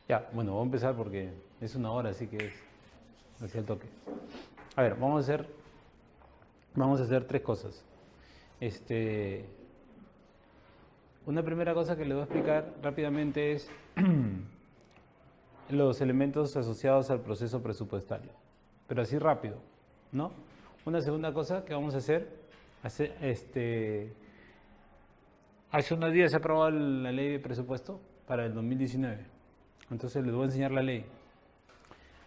Ya, bueno, voy a empezar porque es una hora, así que es hacia el toque. A ver, vamos a hacer tres cosas. Una primera cosa que les voy a explicar rápidamente es los elementos asociados al proceso presupuestario, pero así rápido, ¿no? Una segunda cosa que vamos a hacer hace unos días se ha aprobado la ley de presupuesto para el 2019. Entonces les voy a enseñar la ley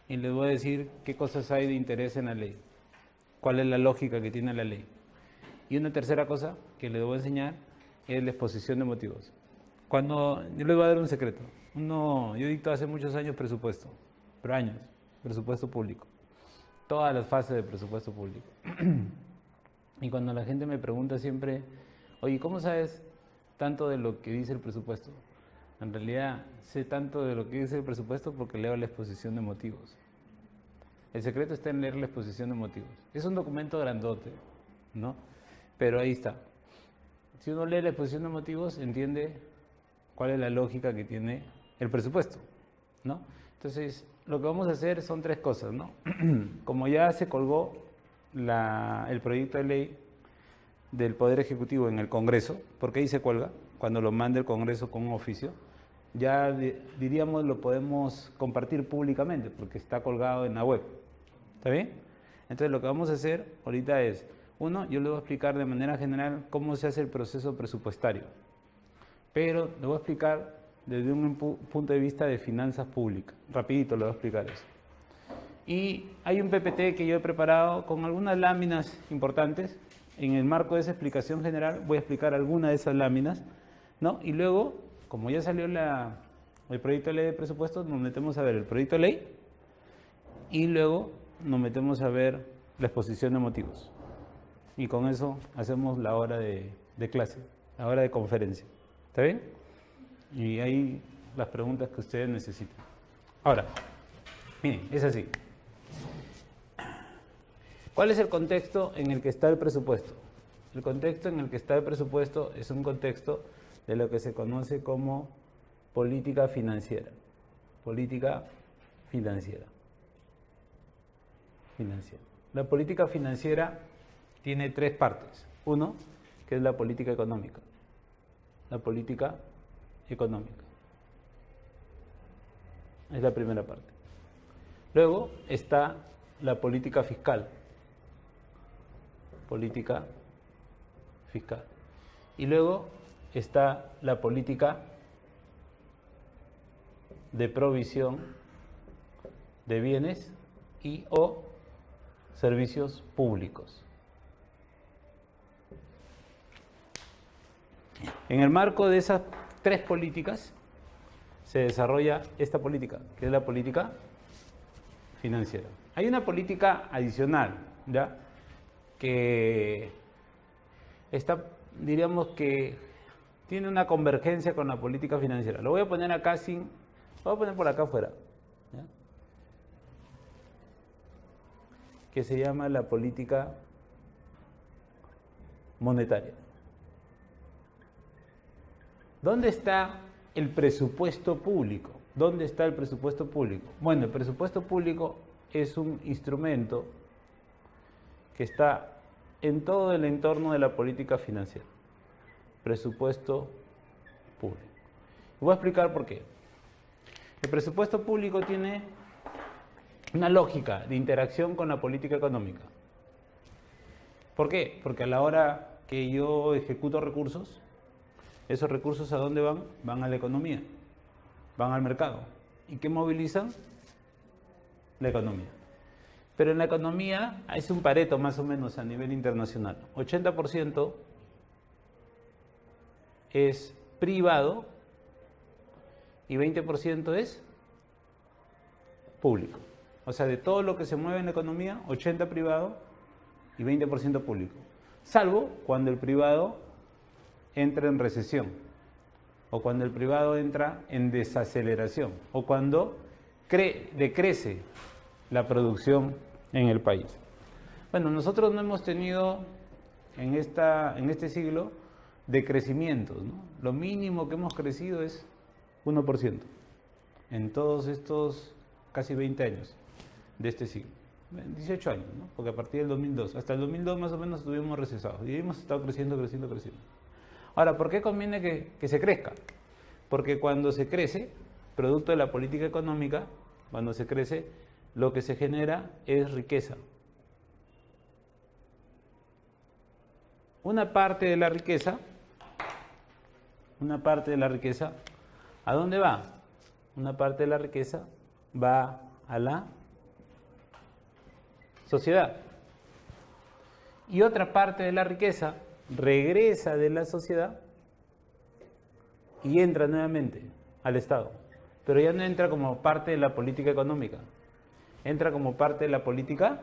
y les voy a decir qué cosas hay de interés en la ley, cuál es la lógica que tiene la ley. Y una tercera cosa que les voy a enseñar es la exposición de motivos. Yo les voy a dar un secreto. Yo dicto hace muchos años presupuesto, pero años, presupuesto público. Todas las fases de presupuesto público. Y cuando la gente me pregunta siempre, oye, ¿cómo sabes tanto de lo que dice el presupuesto? En realidad sé tanto de lo que dice el presupuesto porque leo la exposición de motivos. El secreto está en leer la exposición de motivos. Es un documento grandote, ¿no? Pero ahí está. Si uno lee la exposición de motivos, entiende cuál es la lógica que tiene el presupuesto, ¿no? Entonces, lo que vamos a hacer son tres cosas, ¿no? Como ya se colgó el proyecto de ley del Poder Ejecutivo en el Congreso, porque ahí se cuelga, cuando lo mande el Congreso con un oficio, ya diríamos lo podemos compartir públicamente, porque está colgado en la web. ¿Está bien? Entonces, lo que vamos a hacer ahorita es, uno, yo le voy a explicar de manera general cómo se hace el proceso presupuestario, pero le voy a explicar desde un punto de vista de finanzas públicas. Rapidito le voy a explicar eso. Y hay un PPT que yo he preparado con algunas láminas importantes. En el marco de esa explicación general voy a explicar algunas de esas láminas, ¿no? Y luego, como ya salió el proyecto de ley de presupuestos, nos metemos a ver el proyecto de ley y luego nos metemos a ver la exposición de motivos. Y con eso hacemos la hora de clase, la hora de conferencia. ¿Está bien? Y ahí las preguntas que ustedes necesiten. Ahora, miren, es así. ¿Cuál es el contexto en el que está el presupuesto? El contexto en el que está el presupuesto es un contexto de lo que se conoce como política financiera. Política financiera. La política financiera tiene tres partes. Uno, que es la política económica. La política económica. Es la primera parte. Luego está la política fiscal. Política fiscal. Y luego está la política de provisión de bienes y o servicios públicos. En el marco de esas tres políticas se desarrolla esta política, que es la política financiera. Hay una política adicional, ¿ya? Que está, diríamos que tiene una convergencia con la política financiera. Lo voy a poner acá lo voy a poner por acá afuera, ¿ya? Que se llama la política monetaria. ¿Dónde está el presupuesto público? ¿Dónde está el presupuesto público? Bueno, el presupuesto público es un instrumento que está en todo el entorno de la política financiera. Presupuesto público. Voy a explicar por qué. El presupuesto público tiene una lógica de interacción con la política económica. ¿Por qué? Porque a la hora que yo ejecuto recursos, esos recursos ¿a dónde van? Van a la economía, van al mercado. ¿Y qué movilizan? La economía. Pero en la economía es un Pareto más o menos a nivel internacional. 80% es privado y 20% es público. O sea, de todo lo que se mueve en la economía, 80% privado y 20% público. Salvo cuando el privado entra en recesión, o cuando el privado entra en desaceleración, o cuando decrece la producción en el país. Bueno, nosotros no hemos tenido en este siglo decrecimientos, ¿no? Lo mínimo que hemos crecido es 1%. en todos estos casi 20 años de este siglo? 18 años, ¿no? Porque a partir del 2002, hasta el 2002 más o menos estuvimos recesados y hemos estado creciendo. Ahora, ¿por qué conviene que se crezca? Porque cuando se crece, producto de la política económica, cuando se crece, lo que se genera es riqueza. Una parte de la riqueza, ¿a dónde va? Una parte de la riqueza va a la sociedad. Y otra parte de la riqueza regresa de la sociedad y entra nuevamente al Estado. Pero ya no entra como parte de la política económica, entra como parte de la política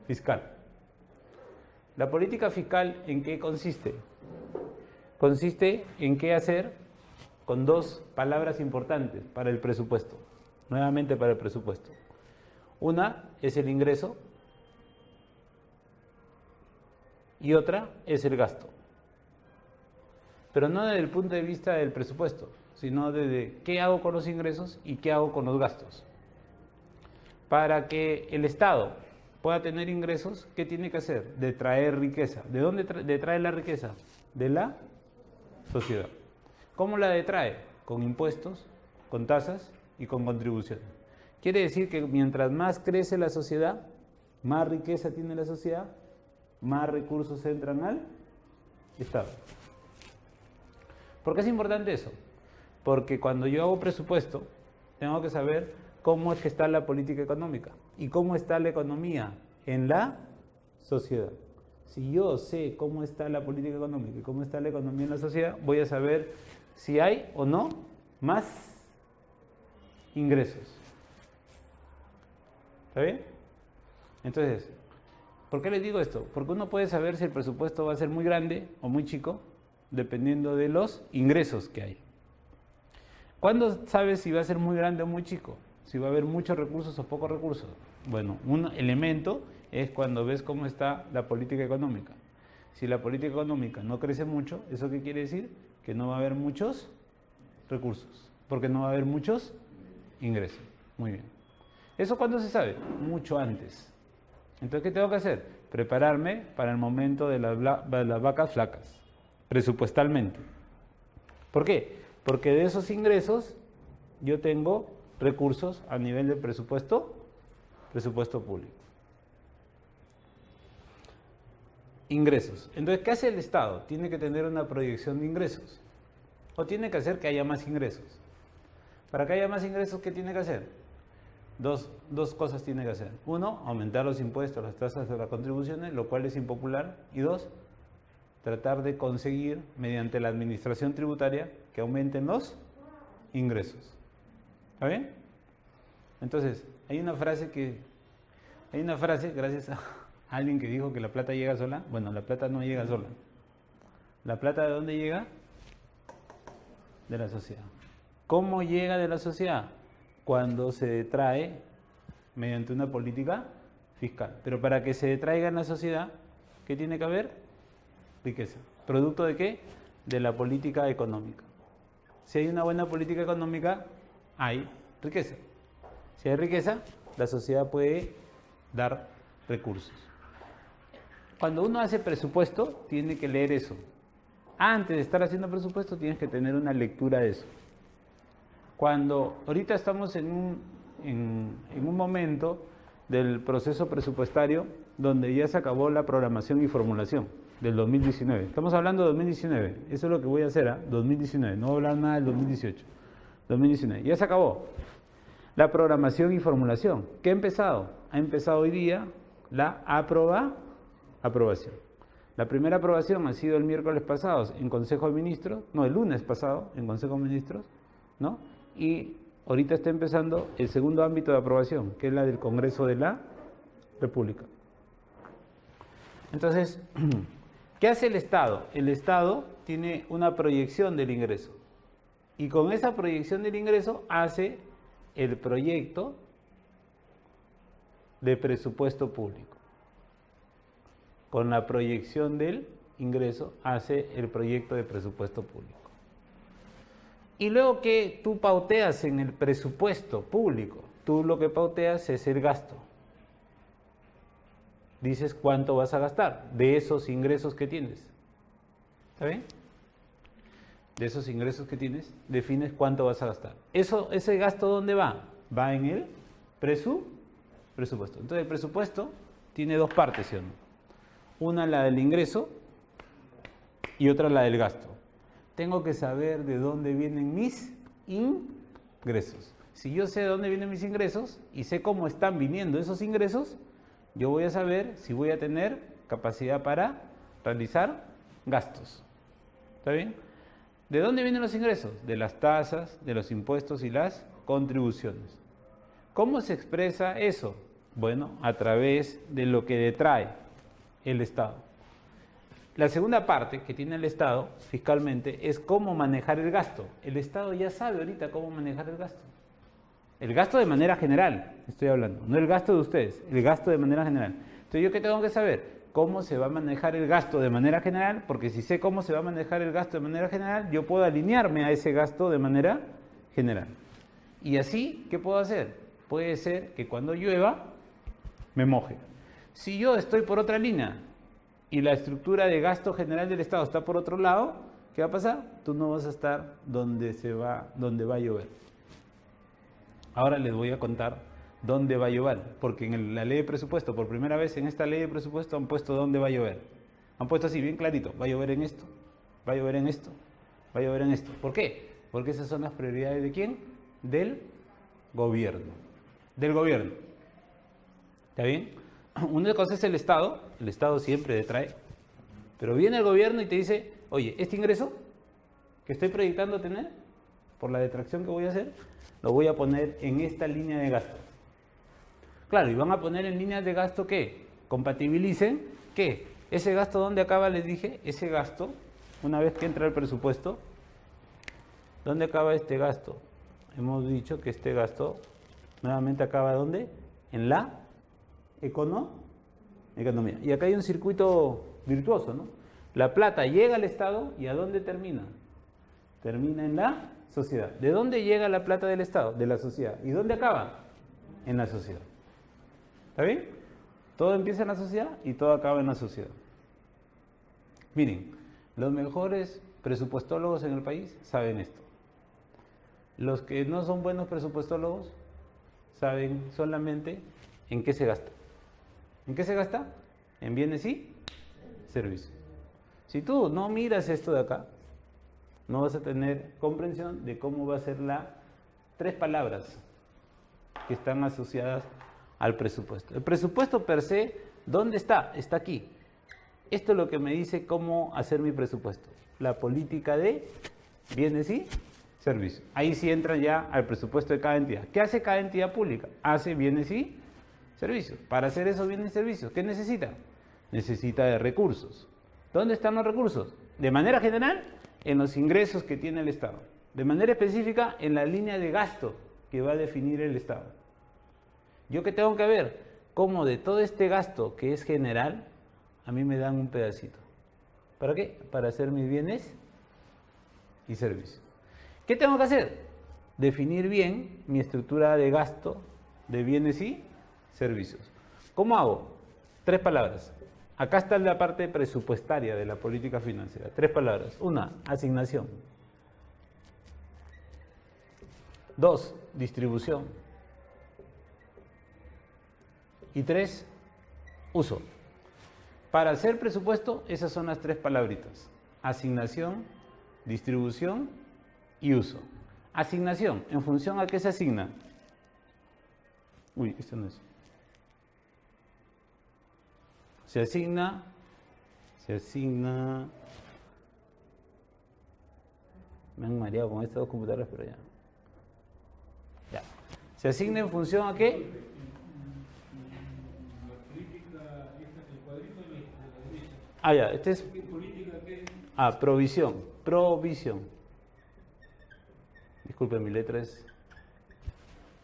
fiscal. ¿La política fiscal en qué consiste? Consiste en qué hacer con dos palabras importantes para el presupuesto, nuevamente para el presupuesto. Una es el ingreso y otra es el gasto. Pero no desde el punto de vista del presupuesto, sino desde qué hago con los ingresos y qué hago con los gastos. Para que el Estado pueda tener ingresos, ¿qué tiene que hacer? De traer riqueza. ¿De dónde detrae la riqueza? De la sociedad. ¿Cómo la detrae? Con impuestos, con tasas y con contribuciones. Quiere decir que mientras más crece la sociedad, más riqueza tiene la sociedad, más recursos entran al Estado. ¿Por qué es importante eso? Porque cuando yo hago presupuesto, tengo que saber cómo es que está la política económica y cómo está la economía en la sociedad. Si yo sé cómo está la política económica y cómo está la economía en la sociedad, voy a saber si hay o no más ingresos. ¿Está bien? Entonces, ¿por qué les digo esto? Porque uno puede saber si el presupuesto va a ser muy grande o muy chico, dependiendo de los ingresos que hay. ¿Cuándo sabes si va a ser muy grande o muy chico? Si va a haber muchos recursos o pocos recursos. Bueno, un elemento es cuando ves cómo está la política económica. Si la política económica no crece mucho, ¿eso qué quiere decir? Que no va a haber muchos recursos, porque no va a haber muchos ingresos. Muy bien. ¿Eso cuándo se sabe? Mucho antes. Entonces, ¿qué tengo que hacer? Prepararme para el momento de las vacas flacas, presupuestalmente. ¿Por qué? Porque de esos ingresos yo tengo recursos a nivel de presupuesto público. Ingresos. Entonces, ¿qué hace el Estado? Tiene que tener una proyección de ingresos. O tiene que hacer que haya más ingresos. Para que haya más ingresos, ¿qué tiene que hacer? Dos cosas tiene que hacer. Uno, aumentar los impuestos, las tasas de las contribuciones, lo cual es impopular. Y dos, tratar de conseguir, mediante la administración tributaria, que aumenten los ingresos. ¿Está bien? Entonces, hay una frase, gracias a alguien que dijo que la plata llega sola. Bueno, la plata no llega sola. ¿La plata de dónde llega? De la sociedad. ¿Cómo llega de la sociedad? Cuando se detrae mediante una política fiscal. Pero para que se detraiga en la sociedad, ¿qué tiene que haber? Riqueza. ¿Producto de qué? De la política económica. Si hay una buena política económica, hay riqueza. Si hay riqueza, la sociedad puede dar recursos. Cuando uno hace presupuesto, tiene que leer eso. Antes de estar haciendo presupuesto, tienes que tener una lectura de eso. Cuando ahorita estamos en un momento del proceso presupuestario donde ya se acabó la programación y formulación del 2019. Estamos hablando de 2019. Eso es lo que voy a hacer, 2019. No voy a hablar nada del 2018. 2019. Ya se acabó la programación y formulación. ¿Qué ha empezado? Ha empezado hoy día la aprobación. La primera aprobación ha sido el miércoles pasado en Consejo de Ministros, no, el lunes pasado en Consejo de Ministros, ¿no? Y ahorita está empezando el segundo ámbito de aprobación, que es la del Congreso de la República. Entonces, ¿qué hace el Estado? El Estado tiene una proyección del ingreso. Y con esa proyección del ingreso hace el proyecto de presupuesto público. Con la proyección del ingreso hace el proyecto de presupuesto público. Y luego que tú pauteas en el presupuesto público, tú lo que pauteas es el gasto. Dices cuánto vas a gastar de esos ingresos que tienes. ¿Está bien? De esos ingresos que tienes, defines cuánto vas a gastar. ¿Ese gasto dónde va? Va en el presupuesto. Entonces el presupuesto tiene dos partes, ¿sí o no? Una la del ingreso y otra la del gasto. Tengo que saber de dónde vienen mis ingresos. Si yo sé de dónde vienen mis ingresos y sé cómo están viniendo esos ingresos, yo voy a saber si voy a tener capacidad para realizar gastos. ¿Está bien? ¿De dónde vienen los ingresos? De las tasas, de los impuestos y las contribuciones. ¿Cómo se expresa eso? Bueno, a través de lo que detrae el Estado. La segunda parte que tiene el Estado fiscalmente es cómo manejar el gasto. El Estado ya sabe ahorita cómo manejar el gasto. El gasto de manera general, estoy hablando, no el gasto de ustedes, el gasto de manera general. Entonces, ¿yo qué tengo que saber? Cómo se va a manejar el gasto de manera general, porque si sé cómo se va a manejar el gasto de manera general, yo puedo alinearme a ese gasto de manera general. Y así, ¿qué puedo hacer? Puede ser que cuando llueva, me moje. Si yo estoy por otra línea y la estructura de gasto general del Estado está por otro lado, ¿qué va a pasar? Tú no vas a estar donde va a llover. Ahora les voy a contar dónde va a llover, porque en la ley de presupuesto, por primera vez en esta ley de presupuesto han puesto dónde va a llover. Han puesto así, bien clarito, va a llover en esto, va a llover en esto, va a llover en esto. ¿Por qué? Porque esas son las prioridades ¿de quién? Del gobierno. Del gobierno. ¿Está bien? Una cosa es el Estado siempre detrae, pero viene el gobierno y te dice, oye, este ingreso que estoy proyectando tener, por la detracción que voy a hacer, lo voy a poner en esta línea de gasto. Claro, y van a poner en líneas de gasto que compatibilicen que ese gasto, ¿dónde acaba? Les dije, ese gasto, una vez que entra el presupuesto, ¿dónde acaba este gasto? Hemos dicho que este gasto nuevamente acaba ¿dónde? En la economía. Y acá hay un circuito virtuoso, ¿no? La plata llega al Estado y ¿a dónde termina? Termina en la sociedad. ¿De dónde llega la plata del Estado? De la sociedad. ¿Y dónde acaba? En la sociedad. ¿Está bien? Todo empieza en la sociedad y todo acaba en la sociedad. Miren, los mejores presupuestólogos en el país saben esto. Los que no son buenos presupuestólogos saben solamente en qué se gasta. ¿En qué se gasta? En bienes y servicios. Si tú no miras esto de acá, no vas a tener comprensión de cómo va a ser las 3 palabras que están asociadas al presupuesto. El presupuesto per se, ¿dónde está? Está aquí. Esto es lo que me dice cómo hacer mi presupuesto. La política de bienes y servicios. Ahí sí entra ya al presupuesto de cada entidad. ¿Qué hace cada entidad pública? Hace bienes y servicios. Para hacer esos bienes y servicios, ¿qué necesita? Necesita de recursos. ¿Dónde están los recursos? De manera general, en los ingresos que tiene el Estado. De manera específica, en la línea de gasto que va a definir el Estado. ¿Yo qué tengo que ver? Cómo de todo este gasto que es general, a mí me dan un pedacito. ¿Para qué? Para hacer mis bienes y servicios. ¿Qué tengo que hacer? Definir bien mi estructura de gasto de bienes y servicios. ¿Cómo hago? 3 palabras. Acá está la parte presupuestaria de la política financiera. 3 palabras. 1, asignación. 2, distribución. Y 3, uso. Para hacer presupuesto, esas son las 3 palabritas. Asignación, distribución y uso. Asignación, ¿en función a qué se asigna? Uy, esto no es. Se asigna. Me han mareado con estas 2 computadoras, pero ya. Se asigna en función a qué. Ya, este es. Provisión. Disculpe, mi letra es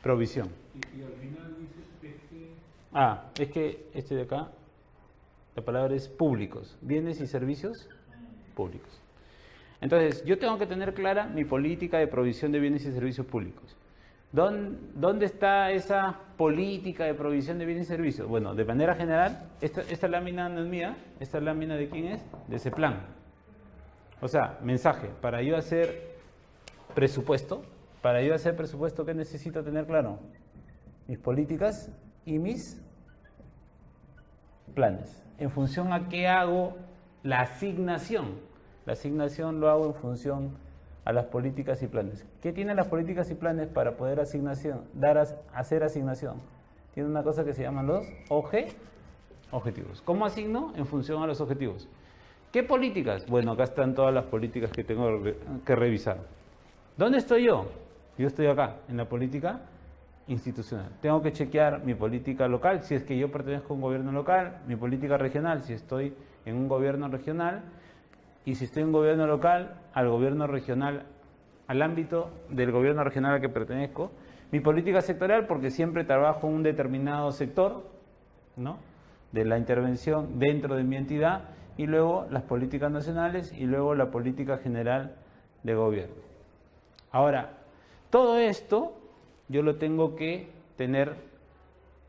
provisión. Y al final dices que... Es que este de acá, la palabra es públicos, bienes y servicios públicos. Entonces, yo tengo que tener clara mi política de provisión de bienes y servicios públicos. ¿Dónde está esa política de provisión de bienes y servicios? Bueno, de manera general, esta lámina no es mía, esta lámina ¿de quién es? De ese plan. O sea, mensaje, para yo hacer presupuesto, ¿qué necesito tener claro? Mis políticas y mis planes. ¿En función a qué hago la asignación? La asignación lo hago en función a las políticas y planes. ¿Qué tienen las políticas y planes para poder hacer asignación? Tiene una cosa que se llaman los objetivos. ¿Cómo asigno? En función a los objetivos. ¿Qué políticas? Bueno, acá están todas las políticas que tengo que revisar. ¿Dónde estoy yo? Yo estoy acá, en la política institucional. Tengo que chequear mi política local, si es que yo pertenezco a un gobierno local, mi política regional, si estoy en un gobierno regional, y si estoy en un gobierno local, al gobierno regional, al ámbito del gobierno regional al que pertenezco, mi política sectorial, porque siempre trabajo en un determinado sector, ¿no?, de la intervención dentro de mi entidad, y luego las políticas nacionales, y luego la política general de gobierno. Ahora, todo esto yo lo tengo que tener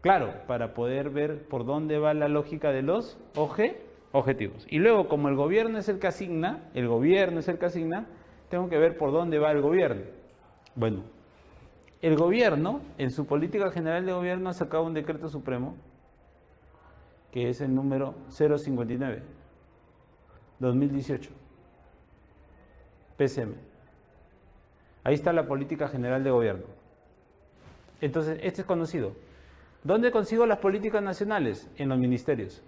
claro para poder ver por dónde va la lógica de los objetivos. Y luego, como el gobierno es el que asigna, tengo que ver por dónde va el gobierno. Bueno, el gobierno, en su política general de gobierno, ha sacado un decreto supremo, que es el número 059, 2018, PCM. Ahí está la política general de gobierno. Entonces, este es conocido. ¿Dónde consigo las políticas nacionales? En los ministerios.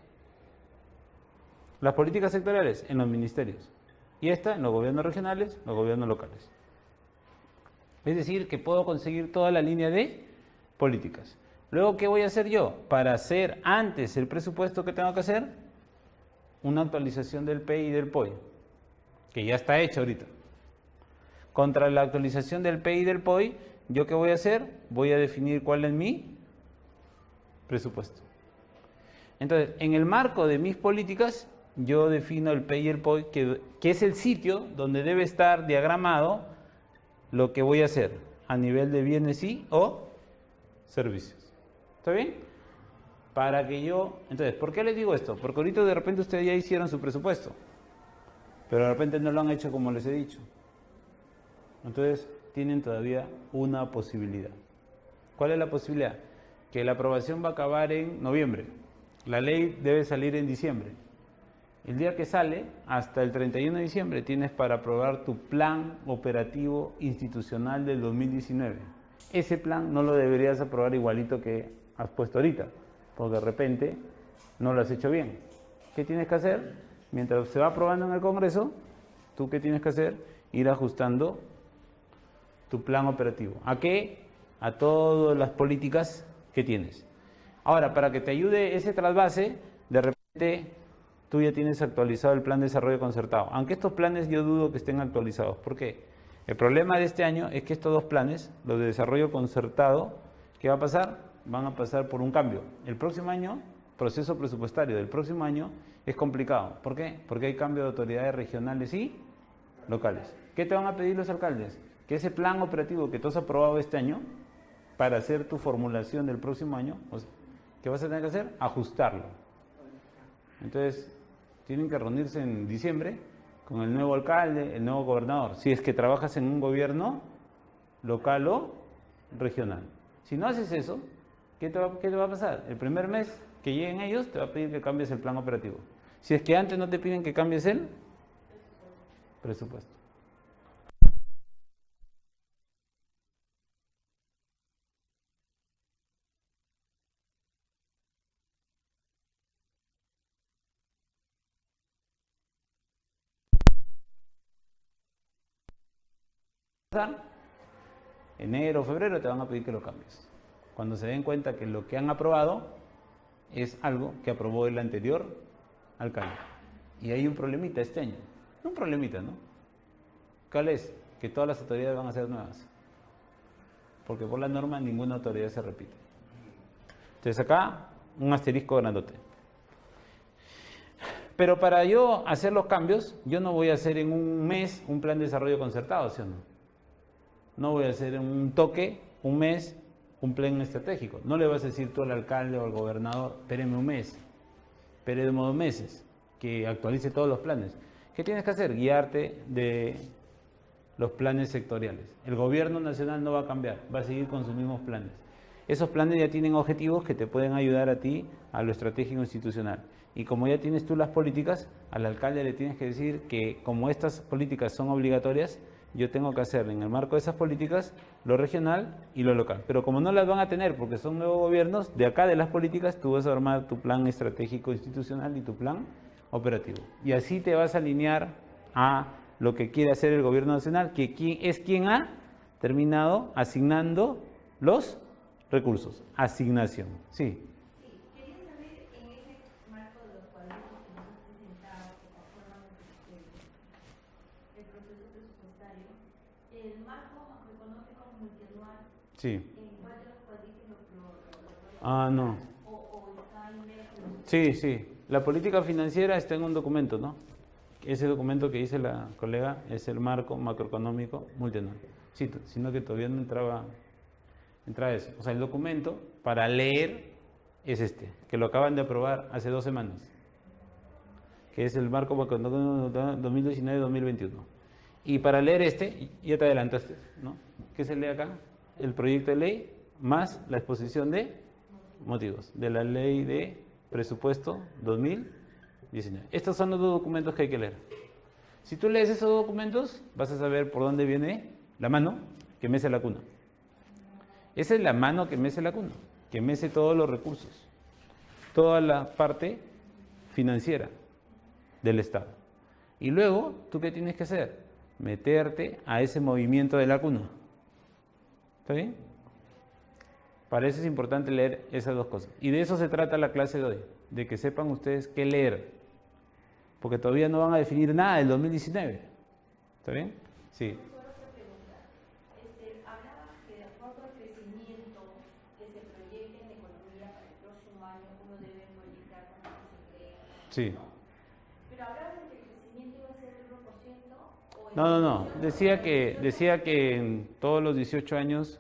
Las políticas sectoriales, en los ministerios. Y esta, en los gobiernos regionales, los gobiernos locales. Es decir, que puedo conseguir toda la línea de políticas. Luego, ¿qué voy a hacer yo? Para hacer antes el presupuesto que tengo que hacer, una actualización del PEI y del POI, que ya está hecha ahorita. Contra la actualización del PEI y del POI, ¿yo qué voy a hacer? Voy a definir cuál es mi presupuesto. Entonces, en el marco de mis políticas, yo defino el PEI y el POI, que es el sitio donde debe estar diagramado lo que voy a hacer a nivel de bienes y o servicios. ¿Está bien? Para que yo... Entonces, ¿por qué les digo esto? Porque ahorita de repente ustedes ya hicieron su presupuesto, pero de repente no lo han hecho como les he dicho. Entonces, tienen todavía una posibilidad. ¿Cuál es la posibilidad? Que la aprobación va a acabar en noviembre. La ley debe salir en diciembre. El día que sale, hasta el 31 de diciembre, tienes para aprobar tu plan operativo institucional del 2019. Ese plan no lo deberías aprobar igualito que has puesto ahorita, porque de repente no lo has hecho bien. ¿Qué tienes que hacer? Mientras se va aprobando en el Congreso, ¿tú qué tienes que hacer? Ir ajustando tu plan operativo. ¿A qué? A todas las políticas que tienes. Ahora, para que te ayude ese trasvase, de repente tú ya tienes actualizado el plan de desarrollo concertado. Aunque estos planes yo dudo que estén actualizados. ¿Por qué? El problema de este año es que estos dos planes, los de desarrollo concertado, ¿qué va a pasar? Van a pasar por un cambio. El próximo año, proceso presupuestario del próximo año es complicado. ¿Por qué? Porque hay cambio de autoridades regionales y locales. ¿Qué te van a pedir los alcaldes? Que ese plan operativo que tú has aprobado este año, para hacer tu formulación del próximo año, ¿qué vas a tener que hacer? Ajustarlo. Entonces, tienen que reunirse en diciembre con el nuevo alcalde, el nuevo gobernador, si es que trabajas en un gobierno local o regional. Si no haces eso, ¿qué te va a pasar? El primer mes que lleguen ellos, te va a pedir que cambies el plan operativo. Si es que antes no te piden que cambies el presupuesto. Enero, febrero te van a pedir que lo cambies. Cuando se den cuenta que lo que han aprobado es algo que aprobó el anterior alcalde. Y hay un problemita este año. Un problemita, ¿no? ¿Cuál es? Que todas las autoridades van a ser nuevas. Porque por la norma ninguna autoridad se repite. Entonces acá un asterisco grandote. Pero para yo hacer los cambios, yo no voy a hacer en un mes un plan de desarrollo concertado, ¿sí o no? No voy a hacer en un toque, un mes, un plan estratégico. No le vas a decir tú al alcalde o al gobernador, espéreme un mes, espéreme 2 meses, que actualice todos los planes. ¿Qué tienes que hacer? Guiarte de los planes sectoriales. El gobierno nacional no va a cambiar, va a seguir con sus mismos planes. Esos planes ya tienen objetivos que te pueden ayudar a ti a lo estratégico institucional. Y como ya tienes tú las políticas, al alcalde le tienes que decir que como estas políticas son obligatorias, yo tengo que hacer en el marco de esas políticas lo regional y lo local. Pero como no las van a tener porque son nuevos gobiernos, de acá de las políticas tú vas a armar tu plan estratégico institucional y tu plan operativo. Y así te vas a alinear a lo que quiere hacer el gobierno nacional, que es quien ha terminado asignando los recursos. Asignación. Sí. Sí, quería saber en ese marco de los cuadritos que nos has presentado, que conforman el proceso presupuestario, el marco macroeconómico multianual, Sí. ¿en cuál de los cuadritos No. o está inmerso? Sí, sí. La política financiera está en un documento, ¿no? Ese documento que dice la colega es el marco macroeconómico multianual. Sí, sino que todavía no entraba eso. O sea, el documento para leer es este, que lo acaban de aprobar hace 2 semanas, que es el marco macroeconómico 2019-2021. Y para leer este, ya te adelantaste, ¿no? ¿Qué se lee acá? El proyecto de ley más la exposición de motivos de la ley de presupuesto 2019. Estos son los 2 documentos que hay que leer. Si tú lees esos documentos, vas a saber por dónde viene la mano que mece la cuna. Esa es la mano que mece la cuna, que mece todos los recursos, toda la parte financiera del Estado. Y luego, ¿tú qué tienes que hacer? Meterte a ese movimiento de la cuna. ¿Está bien? Para eso es importante leer esas 2 cosas. Y de eso se trata la clase de hoy, de que sepan ustedes qué leer. Porque todavía no van a definir nada del 2019. ¿Está bien? Sí. Otra pregunta. Hablaba que de acuerdo al crecimiento que se proyecte en la economía para el próximo año, uno debe proyectar cuánto se crea. Sí. Pero hablaba de que el crecimiento iba a ser del 1% o el No. Decía que en todos los 18 años,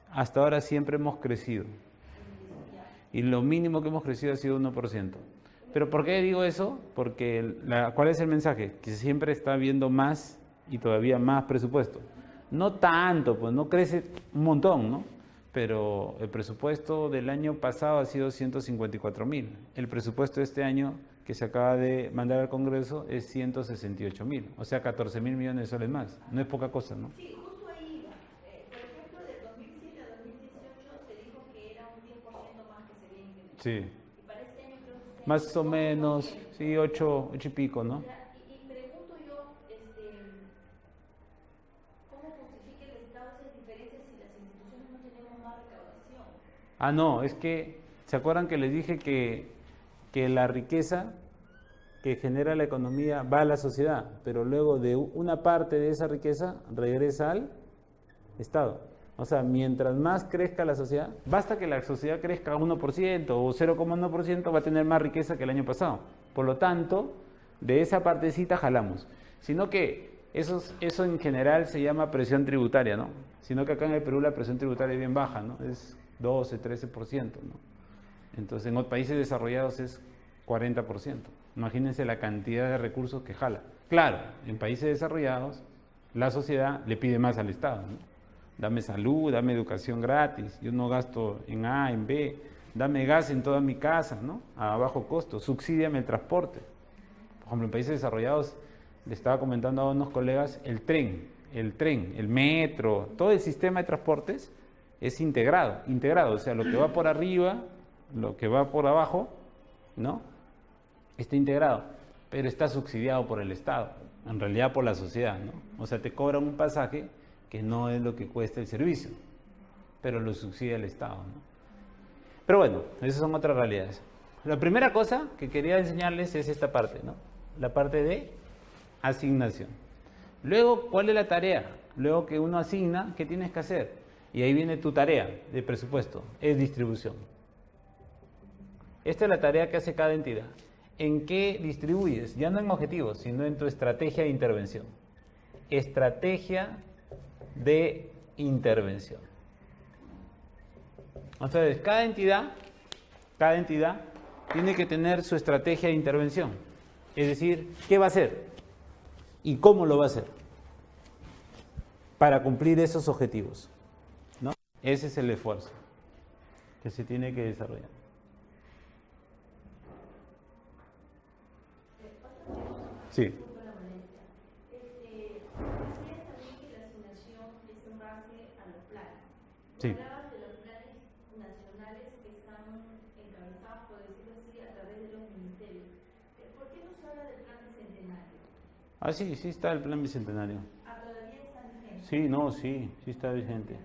hasta ahora siempre hemos crecido. Y lo mínimo que hemos crecido ha sido 1%. ¿Pero por qué digo eso? Porque, ¿cuál es el mensaje? Que siempre está habiendo más y todavía más presupuesto. No tanto, pues no crece un montón, ¿no? Pero el presupuesto del año pasado ha sido 154.000. El presupuesto de este año que se acaba de mandar al Congreso es 168.000. O sea, 14.000 millones de soles más. No es poca cosa, ¿no? Sí, justo ahí iba. Por ejemplo, del 2007 a 2018 se dijo que era un 10% más que se había incrementado. Sí. Y para este año creo que se Más o menos, sí, 8 y pico, ¿no? Y pregunto yo, ¿cómo justifica el Estado esas diferencias si las instituciones no tenemos más recaudación? No, es que, ¿se acuerdan que les dije que la riqueza que genera la economía va a la sociedad, pero luego de una parte de esa riqueza regresa al Estado? O sea, mientras más crezca la sociedad, basta que la sociedad crezca 1% o 0,1%, va a tener más riqueza que el año pasado. Por lo tanto, de esa partecita jalamos. Sino que eso en general se llama presión tributaria, ¿no? Sino que acá en el Perú la presión tributaria es bien baja, ¿no? Es 12, 13%, ¿no? Entonces en otros países desarrollados es 40%. Imagínense la cantidad de recursos que jala. Claro, en países desarrollados la sociedad le pide más al Estado, ¿no? Dame salud, dame educación gratis, yo no gasto en A, en B, dame gas en toda mi casa, ¿no? A bajo costo, subsídiame el transporte. Por ejemplo, en países desarrollados, le estaba comentando a unos colegas, el tren, el metro, todo el sistema de transportes es integrado, o sea, lo que va por arriba, lo que va por abajo, ¿no? Está integrado, pero está subsidiado por el Estado, en realidad por la sociedad, ¿no? O sea, te cobran un pasaje que no es lo que cuesta el servicio, pero lo subsidia el Estado, ¿no? Pero bueno, esas son otras realidades. La primera cosa que quería enseñarles es esta parte, ¿no? La parte de asignación. Luego, ¿cuál es la tarea? Luego que uno asigna, ¿qué tienes que hacer? Y ahí viene tu tarea de presupuesto, es distribución. Esta es la tarea que hace cada entidad. en qué distribuyes, ya no en objetivos, sino en tu estrategia de intervención. Estrategia de intervención. Entonces, cada entidad tiene que tener su estrategia de intervención. Es decir, ¿qué va a hacer? ¿Y cómo lo va a hacer? Para cumplir esos objetivos, ¿no? Ese es el esfuerzo que se tiene que desarrollar. Sí. Disculpa la molestia. Decías también que la asignación es en base a los planes. Sí. Hablabas de los planes nacionales que están encabezados, por decirlo así, a través de los ministerios. ¿Por qué no se habla del plan bicentenario? Ah, sí, sí está el plan bicentenario. Ah, todavía está vigente. Sí, no, sí está vigente.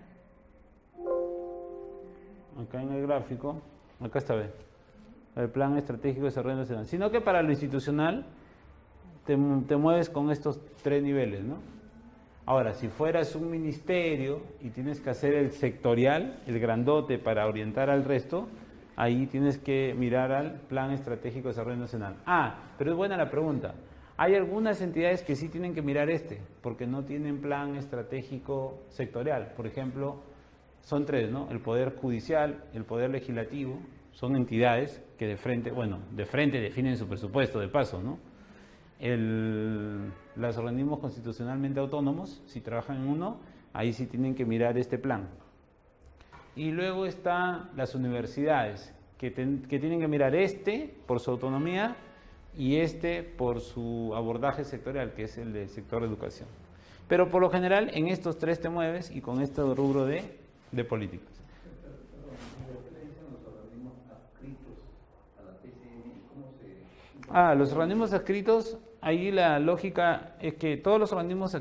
Acá en el gráfico, acá está, ve, el plan estratégico de desarrollo nacional. Sino que para lo institucional te mueves con estos 3 niveles, ¿no? Ahora, si fueras un ministerio y tienes que hacer el sectorial, el grandote para orientar al resto, ahí tienes que mirar al plan estratégico de desarrollo nacional. Ah, pero es buena la pregunta. Hay algunas entidades que sí tienen que mirar porque no tienen plan estratégico sectorial. Por ejemplo, son 3, ¿no? El Poder Judicial, el Poder Legislativo, son entidades que de frente definen su presupuesto de paso, ¿no? Los organismos constitucionalmente autónomos, si trabajan en uno, ahí sí tienen que mirar este plan. Y luego están las universidades, que tienen que mirar por su autonomía y por su abordaje sectorial, que es el del sector de educación. Pero por lo general en estos 3 te mueves y con este rubro de políticas. Los organismos adscritos, ahí la lógica es que todos los organismos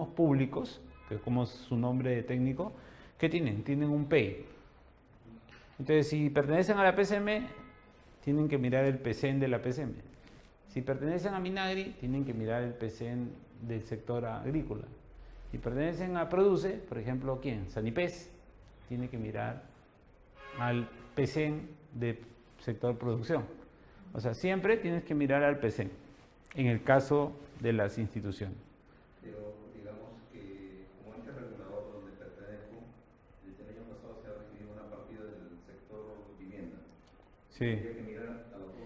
públicos, que es como su nombre técnico, ¿qué tienen? Tienen un PEI. Entonces, si pertenecen a la PCM, tienen que mirar el PCN de la PCM. Si pertenecen a Minagri, tienen que mirar el PCN del sector agrícola. Si pertenecen a Produce, por ejemplo, ¿quién? Sanipes, tiene que mirar al PCN del sector producción. O sea, siempre tienes que mirar al PCN, en el caso de las instituciones. Pero digamos que como ente regulador donde pertenezco, desde el año pasado se ha recibido una partida del sector vivienda. Sí. Tendría que mirar a los dos.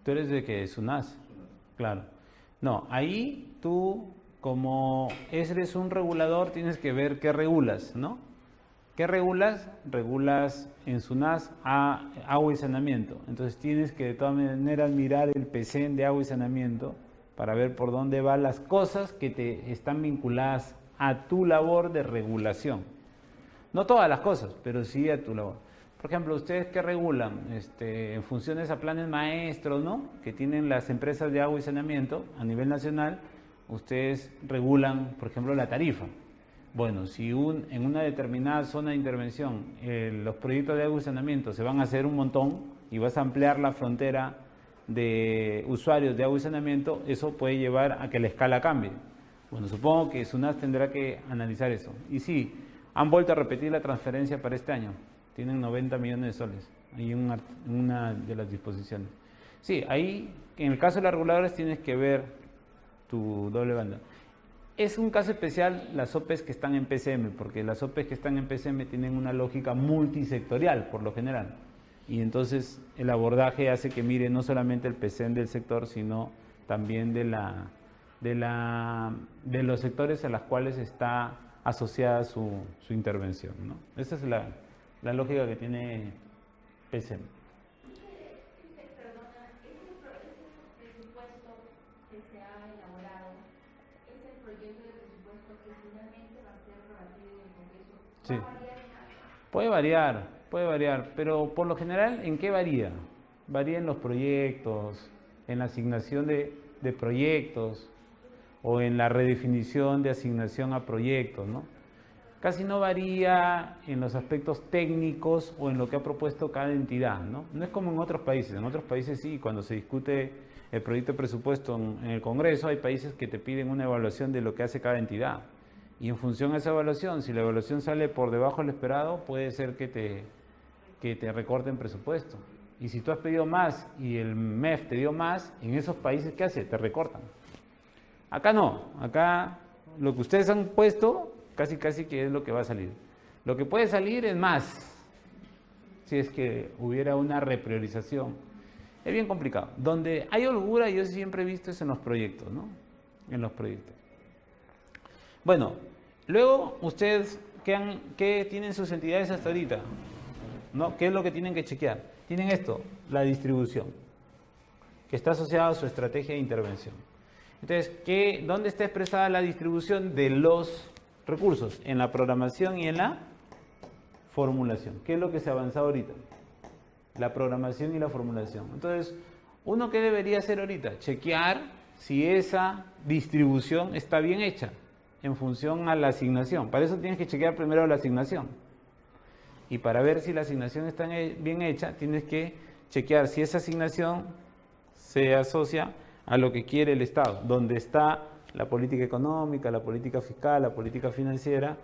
¿Tú eres de qué? ¿SUNAS? Claro. No, ahí tú, como eres un regulador, tienes que ver qué regulas, ¿no? ¿Qué regulas? Regulas en SUNAS a agua y saneamiento. Entonces tienes que de todas maneras mirar el PCN de agua y saneamiento para ver por dónde van las cosas que te están vinculadas a tu labor de regulación. No todas las cosas, pero sí a tu labor. Por ejemplo, ¿ustedes qué regulan? En funciones a planes maestros, ¿no? Que tienen las empresas de agua y saneamiento a nivel nacional, ustedes regulan, por ejemplo, la tarifa. Bueno, si en una determinada zona de intervención los proyectos de agua y saneamiento se van a hacer un montón y vas a ampliar la frontera de usuarios de agua y saneamiento, eso puede llevar a que la escala cambie. Bueno, supongo que SUNAS tendrá que analizar eso. Y sí, han vuelto a repetir la transferencia para este año. Tienen 90 millones de soles ahí en una de las disposiciones. Sí, ahí, en el caso de las reguladoras, tienes que ver tu doble banda. Es un caso especial las OPEs que están en PCM, porque las OPEs que están en PCM tienen una lógica multisectorial, por lo general. Y entonces el abordaje hace que mire no solamente el PCM del sector, sino también de los sectores a los cuales está asociada su intervención, ¿no? Esa es la lógica que tiene PCM. Perdona, ese presupuesto que se ha elaborado es el proyecto de presupuesto que finalmente va a ser debatido en el Congreso. Sí. ¿Va a variar en algo? Puede variar, pero por lo general, ¿en qué varía? Varía en los proyectos, en la asignación de proyectos o en la redefinición de asignación a proyectos, ¿no? Casi no varía en los aspectos técnicos o en lo que ha propuesto cada entidad, ¿no? No es como en otros países. En otros países sí, cuando se discute el proyecto de presupuesto en el Congreso, hay países que te piden una evaluación de lo que hace cada entidad. Y en función a esa evaluación, si la evaluación sale por debajo del esperado, puede ser que te recorten presupuesto. Y si tú has pedido más y el MEF te dio más, en esos países, ¿qué hace? Te recortan. Acá no, acá lo que ustedes han puesto, casi que es lo que va a salir. Lo que puede salir es más, si es que hubiera una repriorización. Es bien complicado. Donde hay holgura, yo siempre he visto eso en los proyectos, ¿no? En los proyectos. Bueno, luego ustedes, ¿qué tienen sus entidades hasta ahorita? ¿No? ¿Qué es lo que tienen que chequear? Tienen esto, la distribución, que está asociada a su estrategia de intervención. Entonces, ¿dónde está expresada la distribución de los recursos? En la programación y en la formulación. ¿Qué es lo que se ha avanzado ahorita? La programación y la formulación. Entonces, ¿uno qué debería hacer ahorita? Chequear si esa distribución está bien hecha en función a la asignación. Para eso tienes que chequear primero la asignación. Y para ver si la asignación está bien hecha, tienes que chequear si esa asignación se asocia a lo que quiere el Estado, donde está la política económica, la política fiscal, la política financiera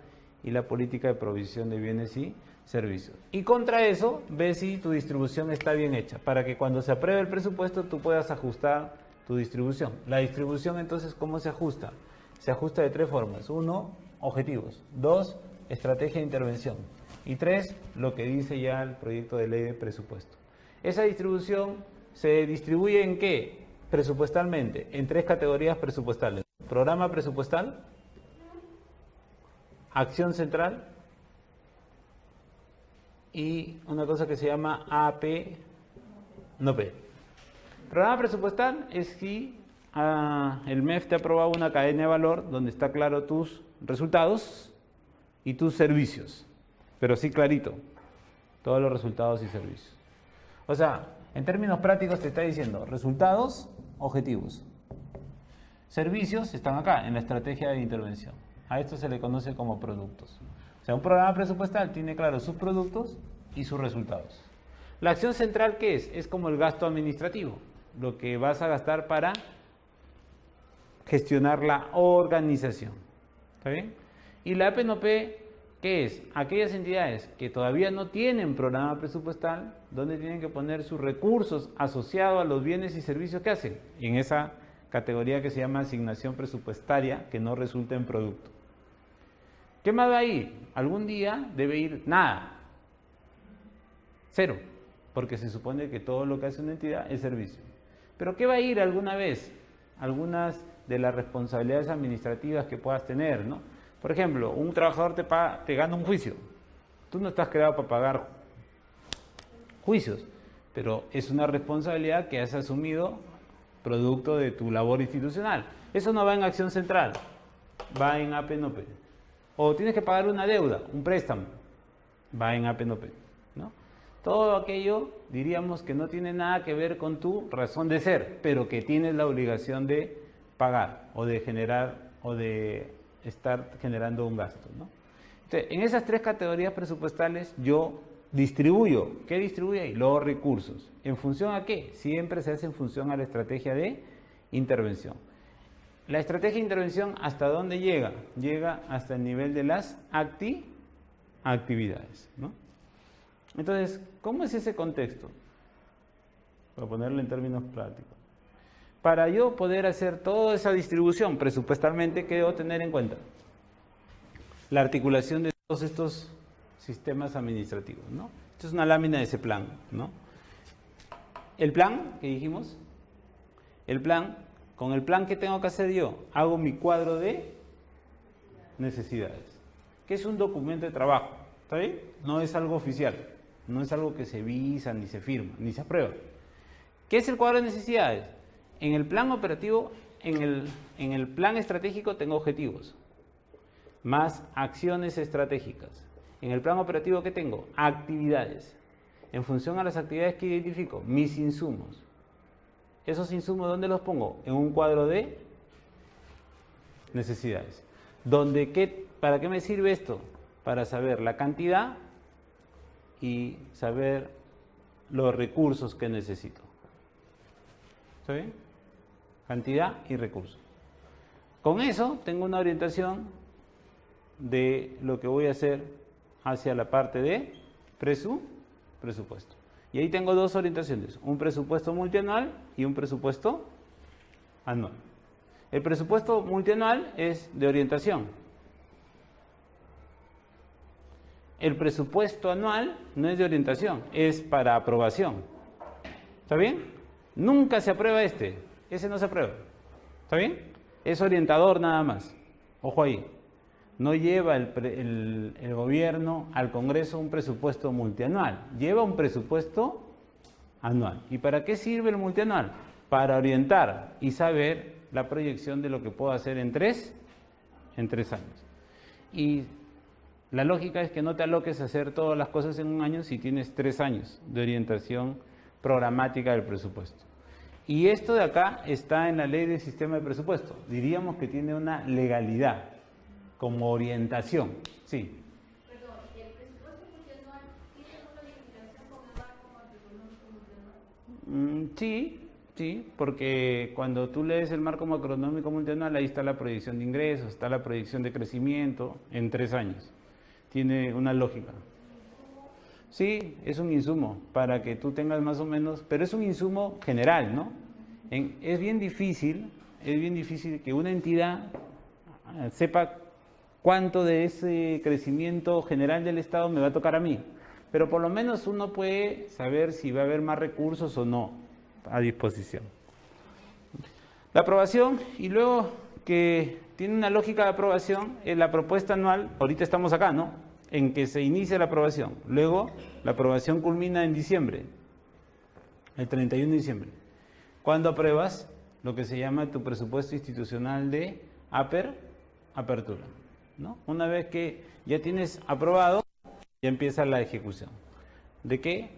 y la política de provisión de bienes y servicios. Y contra eso, ve si tu distribución está bien hecha, para que cuando se apruebe el presupuesto tú puedas ajustar tu distribución. La distribución, entonces, ¿cómo se ajusta? Se ajusta de 3 formas. 1, objetivos. 2, estrategia de intervención. Y 3, lo que dice ya el proyecto de ley de presupuesto. Esa distribución se distribuye ¿en qué? Presupuestalmente, en 3 categorías presupuestales. Programa presupuestal, acción central y una cosa que se llama AP, no P. Programa presupuestal es si el MEF te ha aprobado una cadena de valor donde está claro tus resultados y tus servicios, pero sí clarito, todos los resultados y servicios. O sea, en términos prácticos te está diciendo resultados, objetivos. Servicios están acá, en la estrategia de intervención. A esto se le conoce como productos. O sea, un programa presupuestal tiene claro sus productos y sus resultados. La acción central, ¿qué es? Es como el gasto administrativo, lo que vas a gastar para gestionar la organización. ¿Está bien? Y la AP&OP, ¿qué es? Aquellas entidades que todavía no tienen programa presupuestal, donde tienen que poner sus recursos asociados a los bienes y servicios que hacen, en esa categoría que se llama asignación presupuestaria, que no resulta en producto. ¿Qué más va a ir? Algún día debe ir nada, 0, porque se supone que todo lo que hace una entidad es servicio. ¿Pero qué va a ir alguna vez? Algunas de las responsabilidades administrativas que puedas tener, ¿no? Por ejemplo, un trabajador te gana un juicio. Tú no estás creado para pagar juicios, pero es una responsabilidad que has asumido producto de tu labor institucional. Eso no va en acción central, va en AP&OP. O tienes que pagar una deuda, un préstamo, va en AP&OP, ¿no? Todo aquello, diríamos, que no tiene nada que ver con tu razón de ser, pero que tienes la obligación de pagar o de generar o de estar generando un gasto, ¿no? Entonces, en esas 3 categorías presupuestales yo distribuyo. ¿Qué distribuye ahí? Los recursos. ¿En función a qué? Siempre se hace en función a la estrategia de intervención. La estrategia de intervención, ¿hasta dónde llega? Llega hasta el nivel de las actividades, ¿no? Entonces, ¿cómo es ese contexto? Para ponerlo en términos prácticos. Para yo poder hacer toda esa distribución presupuestalmente, ¿qué debo tener en cuenta? La articulación de todos estos sistemas administrativos, ¿no? Esto es una lámina de ese plan, ¿no? El plan, que dijimos, con el plan que tengo que hacer yo, hago mi cuadro de necesidades, que es un documento de trabajo, ¿está bien? No es algo oficial, no es algo que se visa, ni se firma, ni se aprueba. ¿Qué es el cuadro de necesidades? En el plan operativo, en el plan estratégico tengo objetivos, más acciones estratégicas. En el plan operativo, ¿qué tengo? Actividades. En función a las actividades que identifico, mis insumos. ¿Esos insumos dónde los pongo? En un cuadro de necesidades. ¿Para qué me sirve esto? Para saber la cantidad y saber los recursos que necesito. ¿Está bien? Cantidad y recursos. Con eso tengo una orientación de lo que voy a hacer hacia la parte de presupuesto. Y ahí tengo dos orientaciones, un presupuesto multianual y un presupuesto anual. El presupuesto multianual es de orientación. El presupuesto anual no es de orientación, es para aprobación. ¿Está bien? Nunca se aprueba ese no se aprueba. ¿Está bien? Es orientador nada más. Ojo ahí. No lleva el gobierno al Congreso un presupuesto multianual, lleva un presupuesto anual. ¿Y para qué sirve el multianual? Para orientar y saber la proyección de lo que puedo hacer en tres años. Y la lógica es que no te aloques a hacer todas las cosas en un año si tienes 3 años de orientación programática del presupuesto. Y esto de acá está en la ley del sistema de presupuesto. Diríamos que tiene una legalidad como orientación. Sí. Perdón, ¿el presupuesto multianual tiene una vinculación con el marco macroeconómico multianual? Sí, porque cuando tú lees el marco macroeconómico multianual, ahí está la proyección de ingresos, está la proyección de crecimiento en 3 años. Tiene una lógica. Sí, es un insumo para que tú tengas más o menos, pero es un insumo general, ¿no? Es bien difícil que una entidad sepa cuánto de ese crecimiento general del Estado me va a tocar a mí. Pero por lo menos uno puede saber si va a haber más recursos o no a disposición. La aprobación, y luego que tiene una lógica de aprobación, es la propuesta anual. Ahorita estamos acá, ¿no? En que se inicia la aprobación. Luego, la aprobación culmina en diciembre, el 31 de diciembre. Cuando apruebas lo que se llama tu presupuesto institucional de apertura, ¿no? Una vez que ya tienes aprobado, ya empieza la ejecución. ¿De qué?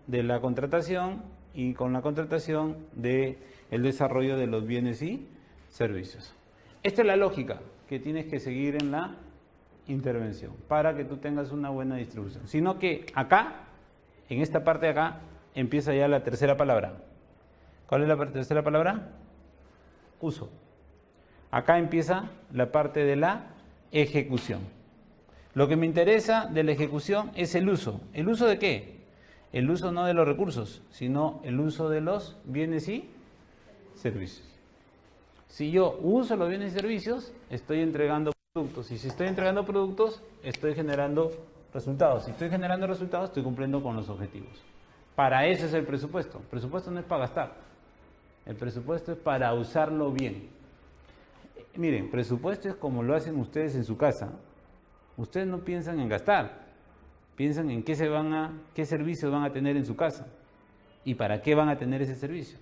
De la contratación, y con la contratación del desarrollo de los bienes y servicios. Esta es la lógica que tienes que seguir en la intervención para que tú tengas una buena distribución. Sino que acá, en esta parte de acá, empieza ya la tercera palabra. ¿Cuál es la tercera palabra? Uso. Acá empieza la parte de la ejecución. Lo que me interesa de la ejecución es el uso. ¿El uso de qué? El uso no de los recursos, sino el uso de los bienes y servicios. Si yo uso los bienes y servicios, estoy entregando productos. Y si estoy entregando productos, estoy generando resultados. Si estoy generando resultados, estoy cumpliendo con los objetivos. Para eso es el presupuesto. El presupuesto no es para gastar. El presupuesto es para usarlo bien. Miren, presupuesto es como lo hacen ustedes en su casa. Ustedes no piensan en gastar, piensan en qué servicios van a tener en su casa y para qué van a tener ese servicio,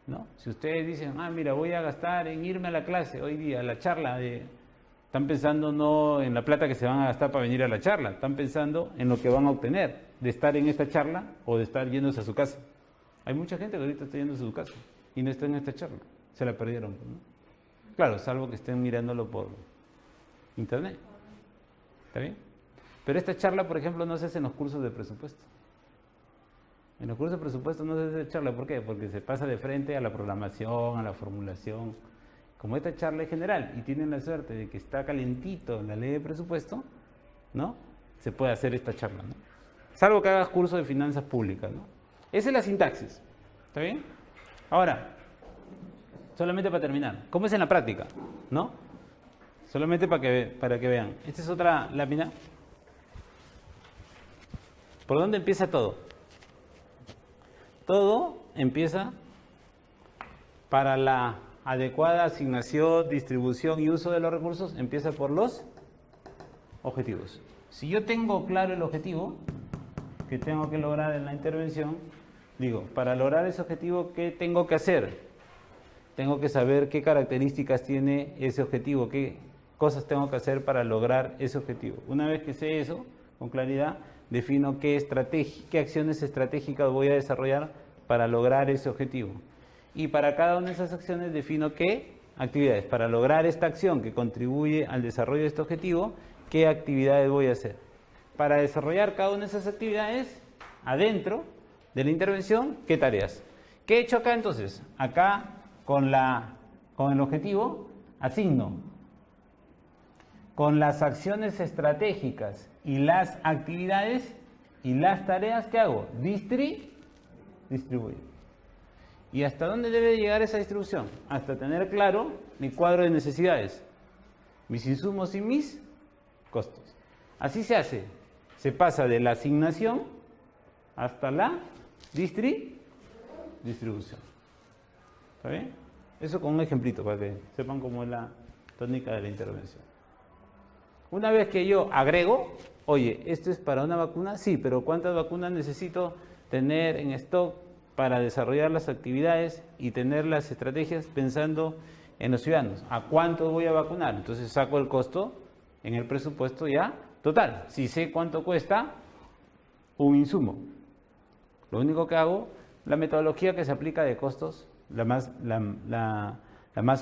¿no? Si ustedes dicen, mira, voy a gastar en irme a la clase hoy día, a la charla, están pensando no en la plata que se van a gastar para venir a la charla, están pensando en lo que van a obtener de estar en esta charla o de estar yéndose a su casa. Hay mucha gente que ahorita está yéndose a su casa y no está en esta charla, se la perdieron, ¿no? Claro, salvo que estén mirándolo por internet. ¿Está bien? Pero esta charla, por ejemplo, no se hace en los cursos de presupuesto. En los cursos de presupuesto no se hace charla. ¿Por qué? Porque se pasa de frente a la programación, a la formulación. Como esta charla es general y tienen la suerte de que está calentito la ley de presupuesto, ¿no? Se puede hacer esta charla, ¿no? Salvo que hagas curso de finanzas públicas, ¿no? Esa es la sintaxis. ¿Está bien? Ahora, solamente para terminar, ¿cómo es en la práctica? ¿No? Solamente para que vean. Esta es otra lámina. ¿Por dónde empieza todo? Todo empieza para la adecuada asignación, distribución y uso de los recursos, empieza por los objetivos. Si yo tengo claro el objetivo que tengo que lograr en la intervención, digo, para lograr ese objetivo, ¿qué tengo que hacer? Tengo que saber qué características tiene ese objetivo, qué cosas tengo que hacer para lograr ese objetivo. Una vez que sé eso, con claridad, defino qué acciones estratégicas voy a desarrollar para lograr ese objetivo. Y para cada una de esas acciones defino qué actividades. Para lograr esta acción que contribuye al desarrollo de este objetivo, qué actividades voy a hacer. Para desarrollar cada una de esas actividades, adentro de la intervención, ¿qué tareas? ¿Qué he hecho acá entonces? Acá, con el objetivo, asigno. Con las acciones estratégicas y las actividades y las tareas que hago, distribuyo. distribuye. ¿Y hasta dónde debe llegar esa distribución? Hasta tener claro mi cuadro de necesidades, mis insumos y mis costos. Así se hace. Se pasa de la asignación hasta la distribución. ¿Está bien? Eso con un ejemplito para que sepan cómo es la tónica de la intervención. Una vez que yo agrego, oye, ¿esto es para una vacuna? Sí, pero ¿cuántas vacunas necesito tener en stock para desarrollar las actividades y tener las estrategias pensando en los ciudadanos? ¿A cuánto voy a vacunar? Entonces saco el costo en el presupuesto ya total. Si sé cuánto cuesta un insumo, lo único que hago, la metodología que se aplica de costos, la más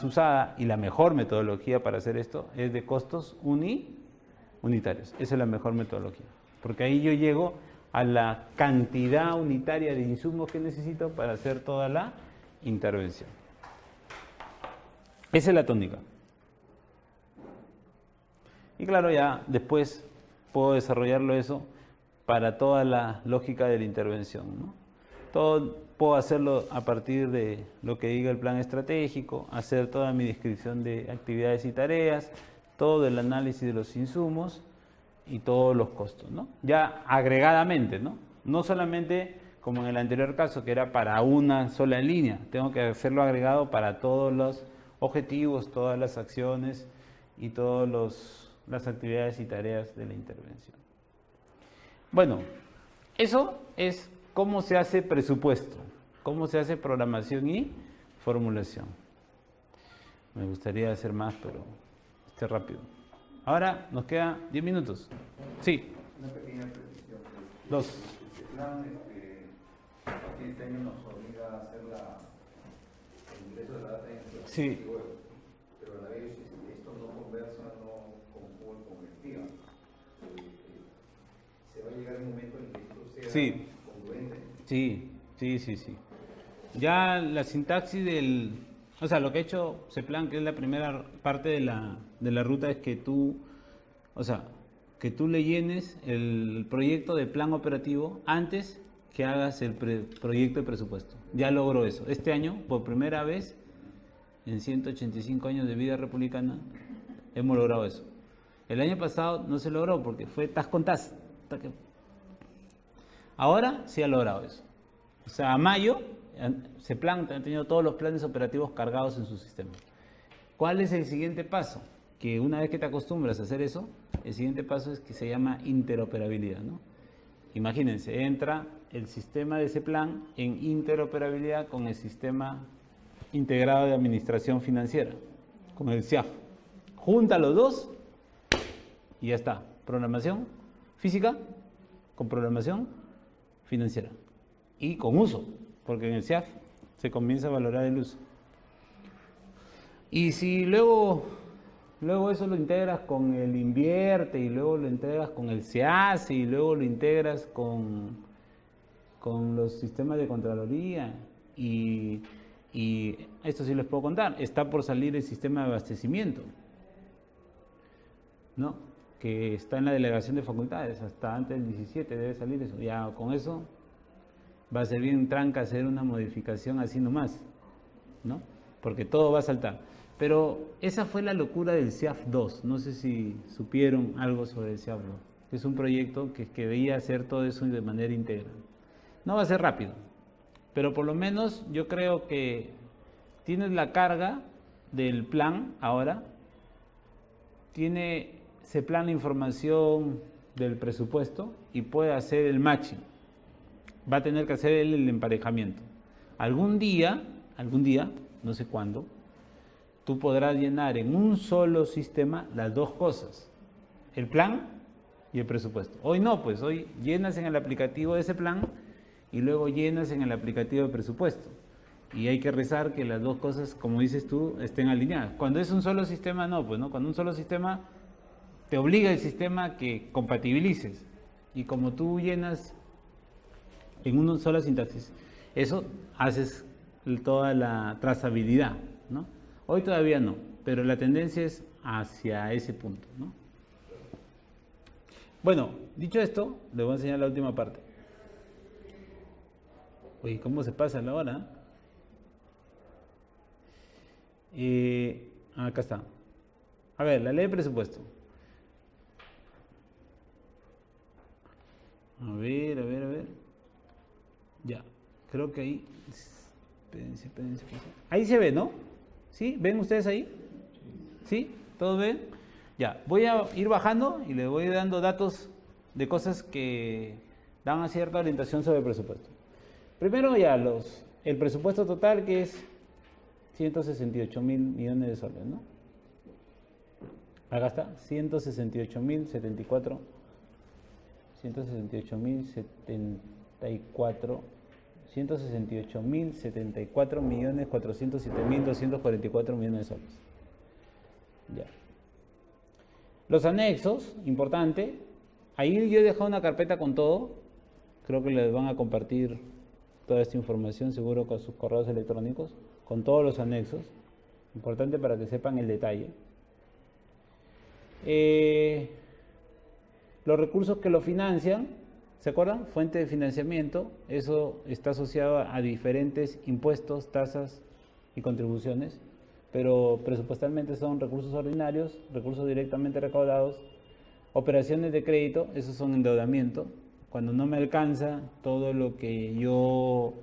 usada y la mejor metodología para hacer esto es de costos unitarios. Esa es la mejor metodología, porque ahí yo llego a la cantidad unitaria de insumos que necesito para hacer toda la intervención. Esa es la tónica. Y claro, ya después puedo desarrollarlo eso para toda la lógica de la intervención, ¿no? Todo puedo hacerlo a partir de lo que diga el plan estratégico, hacer toda mi descripción de actividades y tareas, todo el análisis de los insumos y todos los costos, ¿no? Ya agregadamente, ¿no? No solamente como en el anterior caso, que era para una sola línea, tengo que hacerlo agregado para todos los objetivos, todas las acciones y todas las actividades y tareas de la intervención. Bueno, eso es cómo se hace presupuesto, cómo se hace programación y formulación. Me gustaría hacer más, pero rápido. Ahora nos queda 10 minutos. Sí. Una pequeña precisión. Dos. Este plan, este año nos obliga a hacer el ingreso de la data en el Sí. pero a la vez esto no conversa, no conjuga con el PIA. Se va a llegar un momento en que esto sea congruente. Sí. Ya la sintaxis o sea, lo que ha hecho CEPLAN, que es la primera parte de la ruta, es que tú le llenes el proyecto de plan operativo antes que hagas el proyecto de presupuesto. Ya logró eso. Este año, por primera vez, en 185 años de vida republicana, hemos logrado eso. El año pasado no se logró porque fue tas con tas. Ahora sí ha logrado eso. O sea, a mayo, CEPLAN ha tenido todos los planes operativos cargados en su sistema. ¿Cuál es el siguiente paso? Que una vez que te acostumbras a hacer eso, el siguiente paso es que se llama interoperabilidad, ¿no? Imagínense, entra el sistema de CEPLAN en interoperabilidad con el sistema integrado de administración financiera, con el CIAF. Junta los dos y ya está. Programación física con programación financiera y con uso, porque en el CIAF se comienza a valorar el uso. Y si luego eso lo integras con el invierte y luego lo integras con el SEACE y luego lo integras con los sistemas de Contraloría y esto sí les puedo contar, está por salir el sistema de abastecimiento, ¿no? Que está en la delegación de facultades, hasta antes del 17 debe salir eso. Ya con eso va a ser bien tranca hacer una modificación así nomás, ¿no? Porque todo va a saltar. Pero esa fue la locura del CIAF 2. No sé si supieron algo sobre el CIAF 2, que es un proyecto que veía hacer todo eso de manera integral. No va a ser rápido, pero por lo menos yo creo que tienes la carga del plan ahora, tiene CEPLAN la información del presupuesto y puede hacer el matching. Va a tener que hacer el emparejamiento. Algún día, no sé cuándo, tú podrás llenar en un solo sistema las dos cosas, el plan y el presupuesto. Hoy no, pues hoy llenas en el aplicativo de ese plan y luego llenas en el aplicativo de presupuesto. Y hay que rezar que las dos cosas, como dices tú, estén alineadas. Cuando es un solo sistema, no, pues no. Cuando un solo sistema, te obliga el sistema a que compatibilices. Y como tú llenas en una sola sintaxis, eso haces toda la trazabilidad, ¿no? Hoy todavía no, pero la tendencia es hacia ese punto, ¿no? Bueno, dicho esto, les voy a enseñar la última parte. Oye, ¿cómo se pasa la hora? Acá está. A ver, la ley de presupuesto. A ver. Ya, creo que ahí. Espérense. Ahí se ve, ¿no? ¿Sí? ¿Ven ustedes ahí? ¿Sí? ¿Todos ven? Ya, voy a ir bajando y les voy dando datos de cosas que dan una cierta orientación sobre el presupuesto. Primero ya el presupuesto total, que es 168.000 millones de soles, ¿no? Acá está, 168.074 millones 407.244 millones de soles. Ya. Los anexos, importante. Ahí yo he dejado una carpeta con todo. Creo que les van a compartir toda esta información, seguro con sus correos electrónicos, con todos los anexos. Importante para que sepan el detalle. Los recursos que lo financian, ¿se acuerdan? Fuente de financiamiento, eso está asociado a diferentes impuestos, tasas y contribuciones, pero presupuestalmente son recursos ordinarios, recursos directamente recaudados, operaciones de crédito, esos son endeudamiento. Cuando no me alcanza todo lo que yo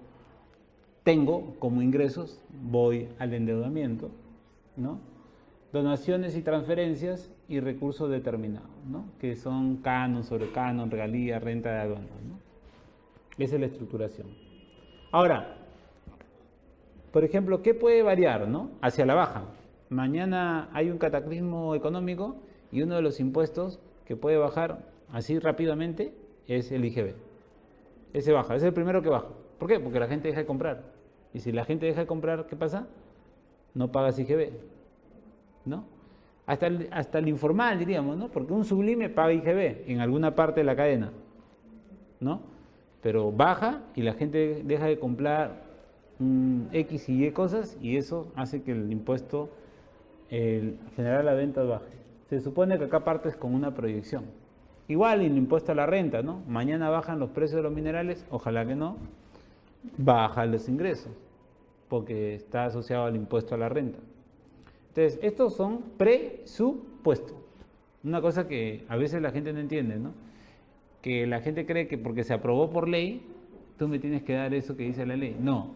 tengo como ingresos, voy al endeudamiento, ¿no? Donaciones y transferencias y recursos determinados, ¿no? Que son canon sobre canon, regalía, renta de aduanas, ¿no? Esa es la estructuración. Ahora, por ejemplo, ¿qué puede variar, ¿no? Hacia la baja. Mañana hay un cataclismo económico y uno de los impuestos que puede bajar así rápidamente es el IGB. Ese baja, ese es el primero que baja. ¿Por qué? Porque la gente deja de comprar. Y si la gente deja de comprar, ¿qué pasa? No pagas IGB, ¿no? Hasta el informal, diríamos, ¿no? Porque un sublime paga IGB en alguna parte de la cadena, ¿no? Pero baja y la gente deja de comprar X y Y cosas y eso hace que el impuesto general a la venta baje. Se supone que acá partes con una proyección. Igual el impuesto a la renta, ¿no? Mañana bajan los precios de los minerales, ojalá que no, bajan los ingresos, porque está asociado al impuesto a la renta. Entonces, estos son presupuestos. Una cosa que a veces la gente no entiende, ¿no? Que la gente cree que porque se aprobó por ley, tú me tienes que dar eso que dice la ley. No,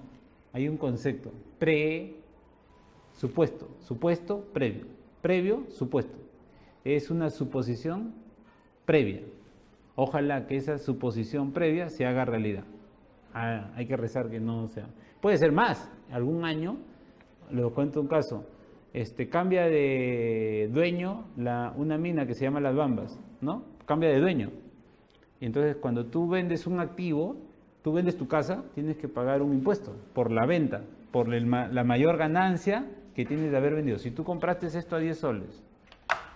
hay un concepto, presupuesto, supuesto, previo. Previo, supuesto. Es una suposición previa. Ojalá que esa suposición previa se haga realidad. Hay que rezar que no sea. Puede ser más. Algún año, les cuento un caso, cambia de dueño una mina que se llama Las Bambas, ¿no? Cambia de dueño. Y entonces cuando tú vendes un activo, tú vendes tu casa, tienes que pagar un impuesto por la venta, por la mayor ganancia que tienes de haber vendido. Si tú compraste esto a 10 soles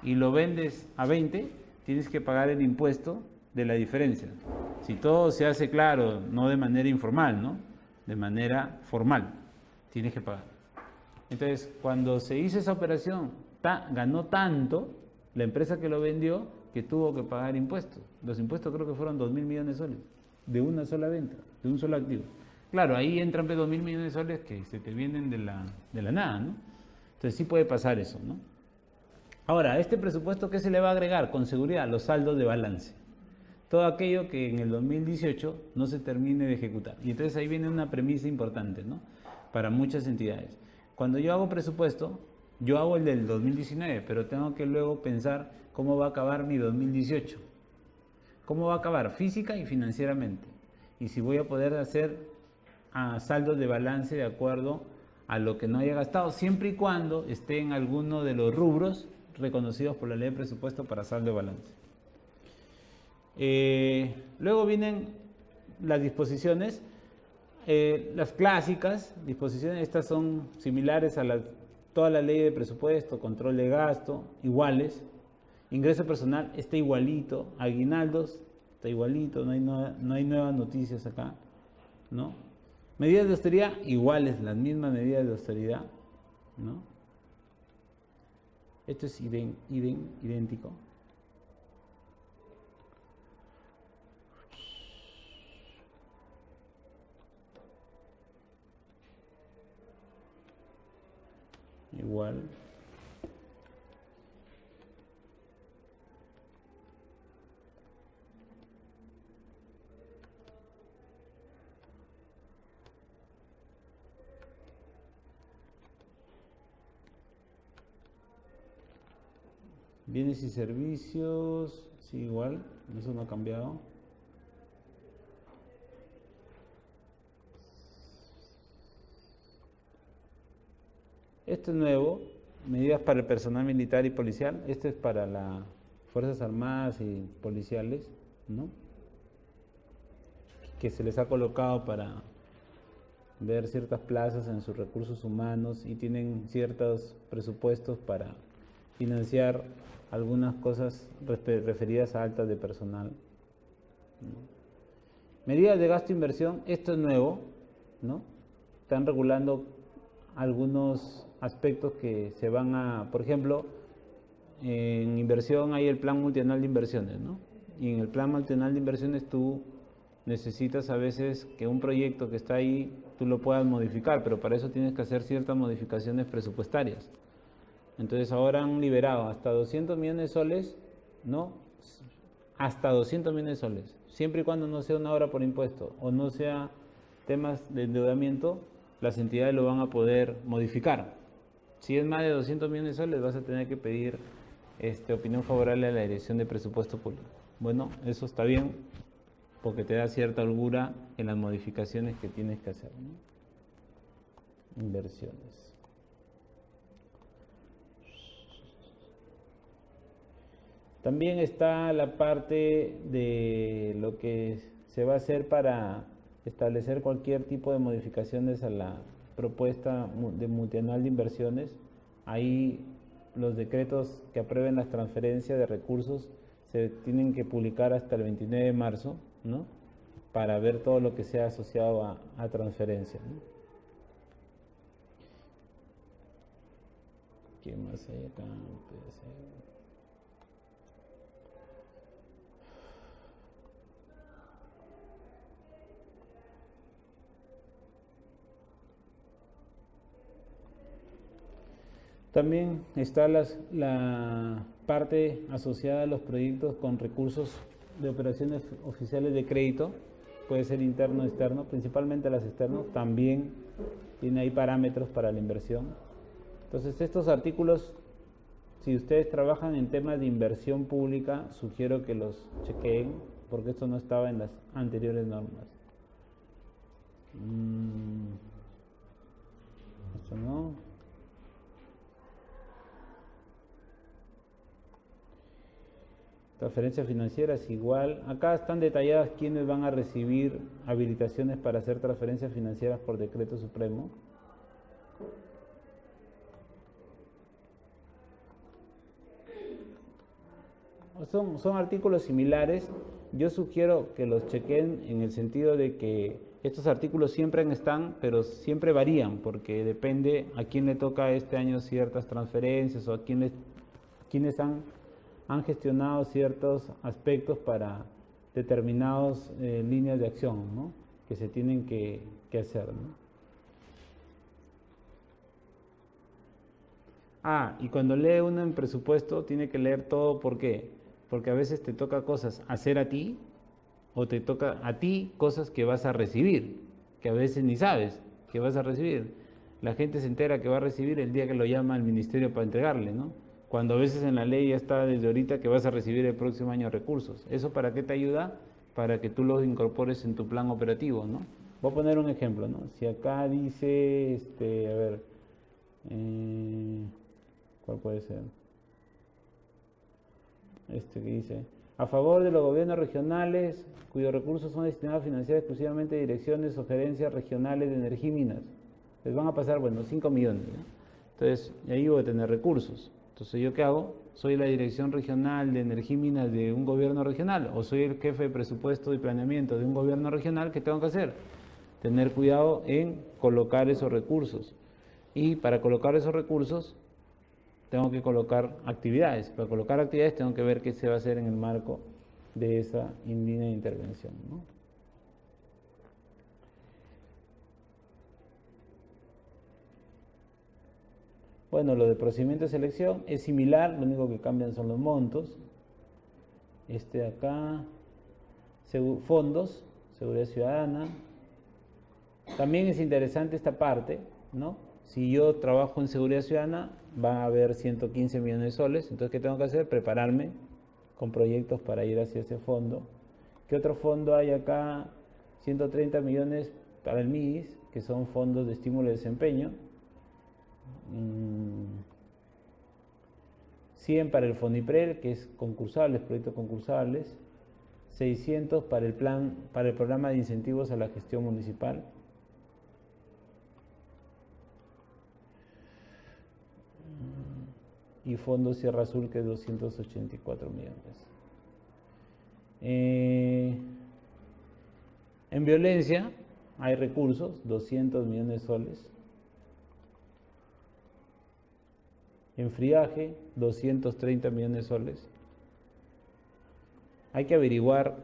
y lo vendes a 20, tienes que pagar el impuesto de la diferencia. Si todo se hace claro, no de manera informal, ¿no? De manera formal, tienes que pagar. Entonces, cuando se hizo esa operación, ganó tanto la empresa que lo vendió que tuvo que pagar impuestos. Los impuestos creo que fueron 2.000 millones de soles, de una sola venta, de un solo activo. Claro, ahí entran 2.000 millones de soles que se te vienen de la nada, ¿no? Entonces sí puede pasar eso, ¿no? Ahora, a este presupuesto, ¿qué se le va a agregar? Con seguridad, los saldos de balance. Todo aquello que en el 2018 no se termine de ejecutar. Y entonces ahí viene una premisa importante, ¿no? Para muchas entidades. Cuando yo hago presupuesto, yo hago el del 2019, pero tengo que luego pensar cómo va a acabar mi 2018. ¿Cómo va a acabar? Física y financieramente. Y si voy a poder hacer saldos de balance de acuerdo a lo que no haya gastado, siempre y cuando esté en alguno de los rubros reconocidos por la ley de presupuesto para saldo de balance. Luego vienen las disposiciones, las clásicas disposiciones. Estas son similares a toda la ley de presupuesto, control de gasto, iguales. Ingreso personal está igualito, aguinaldos está igualito, no hay nuevas noticias acá, ¿no? Medidas de austeridad iguales, las mismas medidas de austeridad, ¿no? Esto es idéntico. igual. Bienes y servicios, sí, igual, eso no ha cambiado. Esto es nuevo, medidas para el personal militar y policial. Esto es para las Fuerzas Armadas y policiales, ¿no? Que se les ha colocado para ver ciertas plazas en sus recursos humanos y tienen ciertos presupuestos para financiar algunas cosas referidas a altas de personal, ¿no? Medidas de gasto e inversión, esto es nuevo, ¿no? Están regulando algunos aspectos que se van a, por ejemplo, en inversión hay el plan multianual de inversiones, ¿no? Y en el plan multianual de inversiones tú necesitas a veces que un proyecto que está ahí tú lo puedas modificar, pero para eso tienes que hacer ciertas modificaciones presupuestarias. Entonces ahora han liberado hasta 200 millones de soles, ¿no? Hasta 200 millones de soles, siempre y cuando no sea una obra por impuesto o no sea temas de endeudamiento, las entidades lo van a poder modificar. Si es más de 200 millones de soles, vas a tener que pedir opinión favorable a la Dirección de Presupuesto Público. Bueno, eso está bien, porque te da cierta holgura en las modificaciones que tienes que hacer, ¿no? Inversiones. También está la parte de lo que se va a hacer para establecer cualquier tipo de modificaciones a la propuesta de multianual de inversiones. Ahí los decretos que aprueben las transferencias de recursos se tienen que publicar hasta el 29 de marzo, ¿no? Para ver todo lo que sea asociado a transferencia, ¿no? ¿Qué más hay acá? También está la parte asociada a los proyectos con recursos de operaciones oficiales de crédito, puede ser interno o externo, principalmente las externas, también tiene ahí parámetros para la inversión. Entonces estos artículos, si ustedes trabajan en temas de inversión pública, sugiero que los chequeen, porque esto no estaba en las anteriores normas. Esto no. Transferencias financieras igual. Acá están detalladas quiénes van a recibir habilitaciones para hacer transferencias financieras por decreto supremo. Son artículos similares. Yo sugiero que los chequen en el sentido de que estos artículos siempre están, pero siempre varían, porque depende a quién le toca este año ciertas transferencias o a quienes han gestionado ciertos aspectos para determinadas líneas de acción, ¿no? Que se tienen que hacer, ¿no? Y cuando lee uno en presupuesto tiene que leer todo. ¿Por qué? Porque a veces te toca cosas hacer a ti o te toca a ti cosas que vas a recibir, que a veces ni sabes que vas a recibir. La gente se entera que va a recibir el día que lo llama al ministerio para entregarle, ¿no? Cuando a veces en la ley ya está desde ahorita que vas a recibir el próximo año recursos. ¿Eso para qué te ayuda? Para que tú los incorpores en tu plan operativo, ¿no? Voy a poner un ejemplo, ¿no? Si acá dice, a ver, ¿cuál puede ser? Que dice, a favor de los gobiernos regionales cuyos recursos son destinados a financiar exclusivamente direcciones o gerencias regionales de energía y minas. Les van a pasar, 5 millones, ¿no? Entonces, ahí voy a tener recursos. Entonces, ¿yo qué hago? ¿Soy la dirección regional de energía y minas de un gobierno regional? ¿O soy el jefe de presupuesto y planeamiento de un gobierno regional? ¿Qué tengo que hacer? Tener cuidado en colocar esos recursos. Y para colocar esos recursos, tengo que colocar actividades. Para colocar actividades, tengo que ver qué se va a hacer en el marco de esa línea de intervención, ¿no? Bueno, lo de procedimiento de selección es similar, lo único que cambian son los montos. Este de acá, fondos, seguridad ciudadana. También es interesante esta parte, ¿no? Si yo trabajo en seguridad ciudadana, va a haber 115 millones de soles. Entonces, ¿qué tengo que hacer? Prepararme con proyectos para ir hacia ese fondo. ¿Qué otro fondo hay acá? 130 millones para el MIDIS, que son fondos de estímulo de desempeño. 100 para el FONIPREL, que es concursables, proyectos concursables. 600 para el programa de incentivos a la gestión municipal. Y Fondo Sierra Azul, que es 284 millones. En violencia hay recursos, 200 millones de soles. En friaje, 230 millones de soles. Hay que averiguar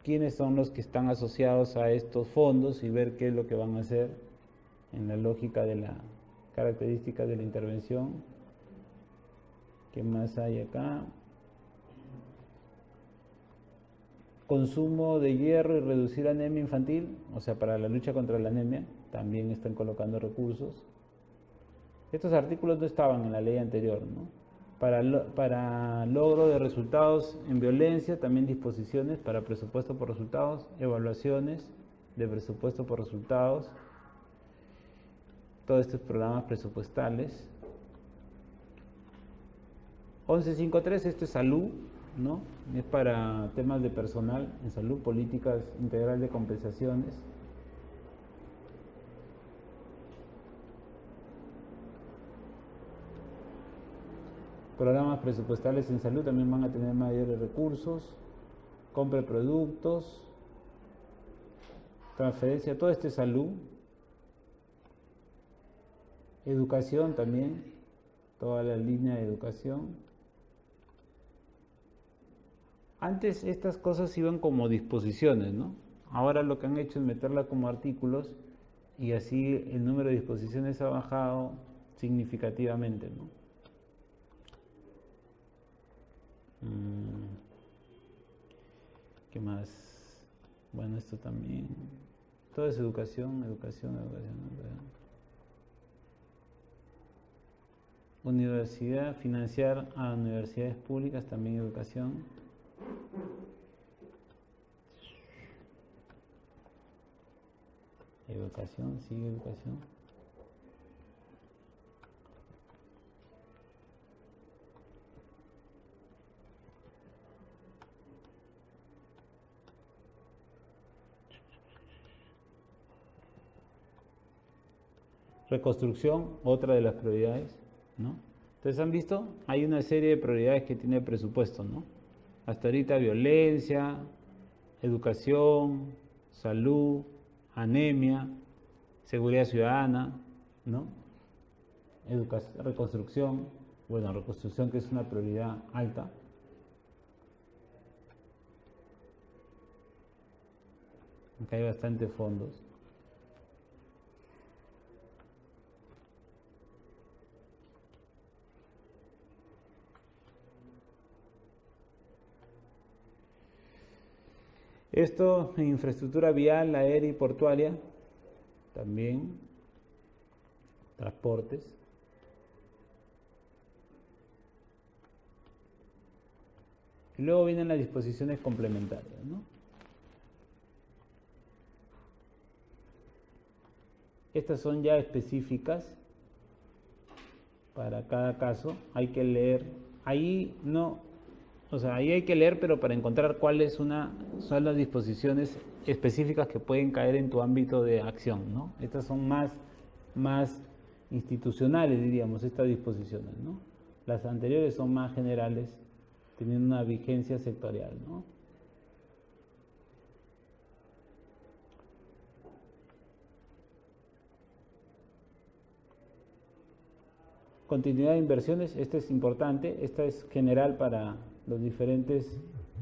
quiénes son los que están asociados a estos fondos y ver qué es lo que van a hacer en la lógica de la característica de la intervención. ¿Qué más hay acá? Consumo de hierro y reducir anemia infantil, o sea, para la lucha contra la anemia, también están colocando recursos. Estos artículos no estaban en la ley anterior, ¿no? Para logro de resultados en violencia, también disposiciones para presupuesto por resultados, evaluaciones de presupuesto por resultados, todos estos programas presupuestales. 1153, esto es salud, ¿no? Es para temas de personal en salud, políticas integral de compensaciones. Programas presupuestales en salud también van a tener mayores recursos. Compra de productos, transferencia, todo esto es salud. Educación también, toda la línea de educación. Antes estas cosas iban como disposiciones, ¿no? Ahora lo que han hecho es meterla como artículos y así el número de disposiciones ha bajado significativamente, ¿no? ¿Qué más? Bueno, esto también. Todo es educación. Universidad, financiar a universidades públicas, también educación. Educación, sigue educación. Reconstrucción, otra de las prioridades, ¿no? Entonces, ¿han visto? Hay una serie de prioridades que tiene el presupuesto, ¿no? Hasta ahorita violencia, educación, salud, anemia, seguridad ciudadana, ¿no? Reconstrucción, bueno, reconstrucción que es una prioridad alta. Acá hay bastantes fondos. Esto en infraestructura vial, aérea y portuaria, también, transportes. Y luego vienen las disposiciones complementarias, ¿no? Estas son ya específicas para cada caso. Hay que leer, ahí no... O sea, ahí hay que leer, pero para encontrar cuáles son las disposiciones específicas que pueden caer en tu ámbito de acción, ¿no? Estas son más institucionales, diríamos, estas disposiciones, ¿no? Las anteriores son más generales, teniendo una vigencia sectorial, ¿no? Continuidad de inversiones, esta es importante, esta es general para las diferentes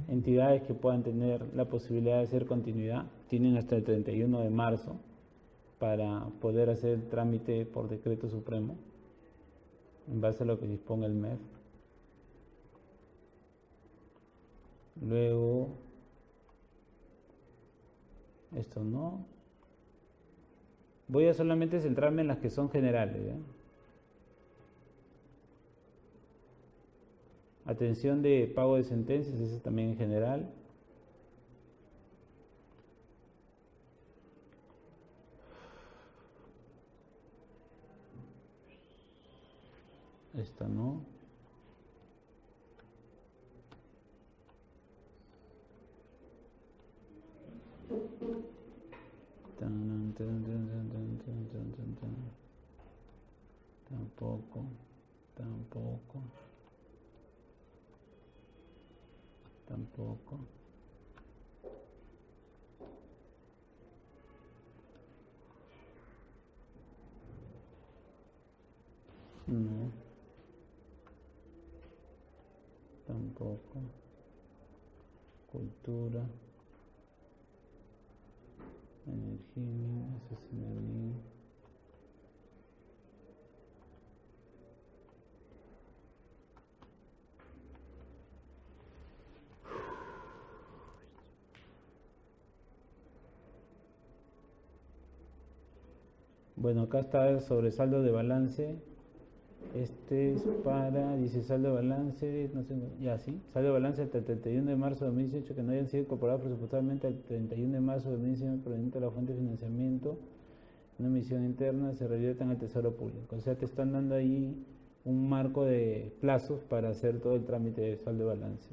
entidades que puedan tener la posibilidad de hacer continuidad. Tienen hasta el 31 de marzo para poder hacer el trámite por decreto supremo. en base a lo que disponga el MEF. Luego, esto no. Voy a solamente centrarme en las que son generales, ¿ya? Atención de pago de sentencias, ese también en general. Esta no. Tampoco, tampoco, tampoco. No. Tampoco. Cultura. Energía, asesinato. Bueno, acá está el sobresaldo de balance. Este es para, dice saldo de balance, no sé, ya sí, saldo de balance hasta el 31 de marzo de 2018 que no hayan sido incorporados presupuestalmente al 31 de marzo de 2019 proveniente de la fuente de financiamiento, una emisión interna, se revierten al Tesoro Público. O sea, te están dando ahí un marco de plazos para hacer todo el trámite de saldo de balance.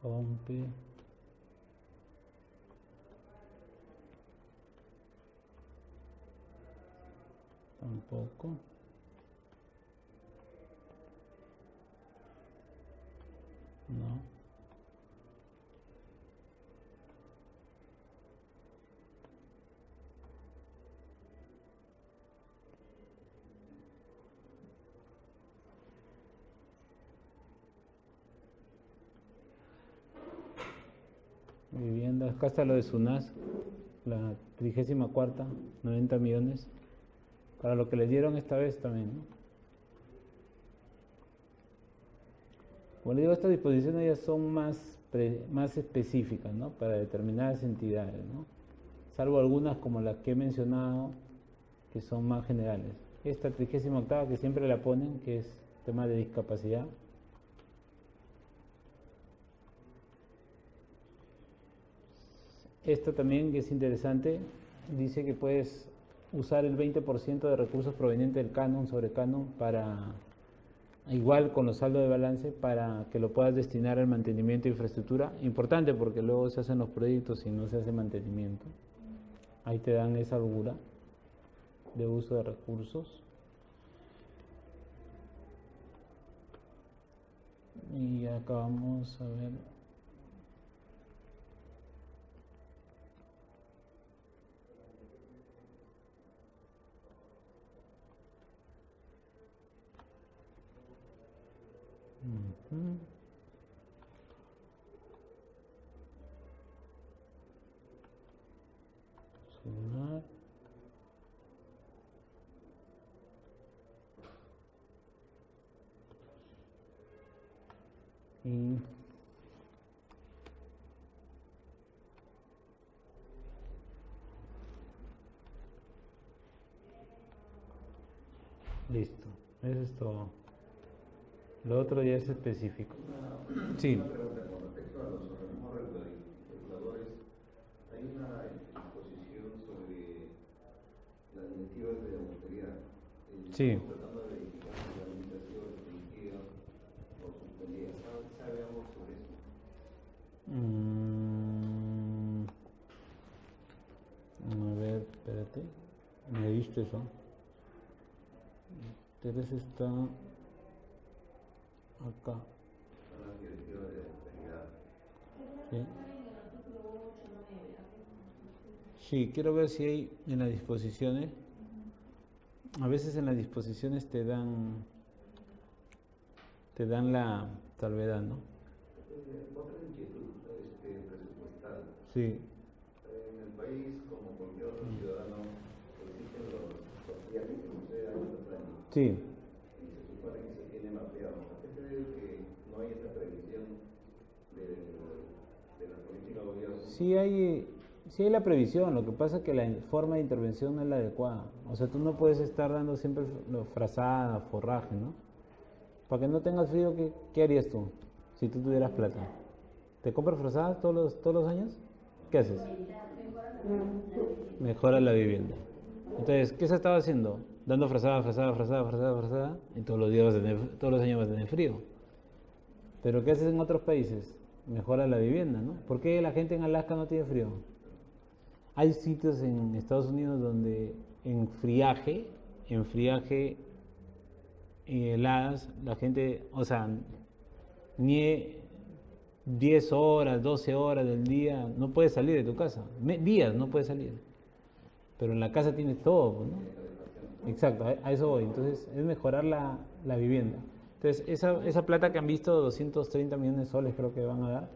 OMPE. Tampoco. No. Vivienda, acá está lo de SUNAS, la 34ª, 90 millones. Para lo que les dieron esta vez también, ¿no? Como les digo, estas disposiciones ya son más específicas, ¿no? Para determinadas entidades, ¿no? Salvo algunas como las que he mencionado, que son más generales. Esta 38ª que siempre la ponen, que es tema de discapacidad. Esta también, que es interesante, dice que puedes usar el 20% de recursos provenientes del canon sobre canon para, igual con los saldos de balance, para que lo puedas destinar al mantenimiento de infraestructura. Importante porque luego se hacen los proyectos y no se hace mantenimiento. Ahí te dan esa holgura de uso de recursos. Y acá vamos a ver. Sonar. Y listo, eso es todo. Lo otro ya es específico. Sí. Una pregunta con respecto a los organismos reguladores. Hay una disposición sobre las directivas de autoridad. Sí. Estamos tratando de verificar si la limitación restringida o suspendida. ¿Sabe algo sobre eso? A ver, espérate. Me diste eso. Teresa está acá. Son las directivas de autoridad. Sí. Sí, quiero ver si hay en las disposiciones. A veces en las disposiciones te dan la salvedad, ¿no? Otra inquietud presupuestal. Sí. En el país, como cualquier otro ciudadano, Sí. Y se supone que se tiene mapeado. ¿A qué se debe que no hay esa previsión de la política de gobierno? Sí hay la previsión, lo que pasa es que la forma de intervención no es la adecuada. O sea, tú no puedes estar dando siempre frazada, forraje, ¿no? Para que no tengas frío, ¿qué harías tú si tú tuvieras plata? ¿Te compras frazadas todos los años? ¿Qué haces? Mejora la vivienda. Entonces, ¿qué se estaba haciendo? Dando frazada, y todos los días todos los años vas a tener frío. Pero ¿qué haces en otros países? Mejora la vivienda, ¿no? ¿Por qué la gente en Alaska no tiene frío? Hay sitios en Estados Unidos donde en friaje y heladas, la gente, o sea, ni 10 horas, 12 horas del día, no puedes salir de tu casa. Días no puedes salir. Pero en la casa tienes todo, ¿no? Exacto, a eso voy. Entonces, es mejorar la vivienda. Entonces, esa plata que han visto, 230 millones de soles creo que van a dar,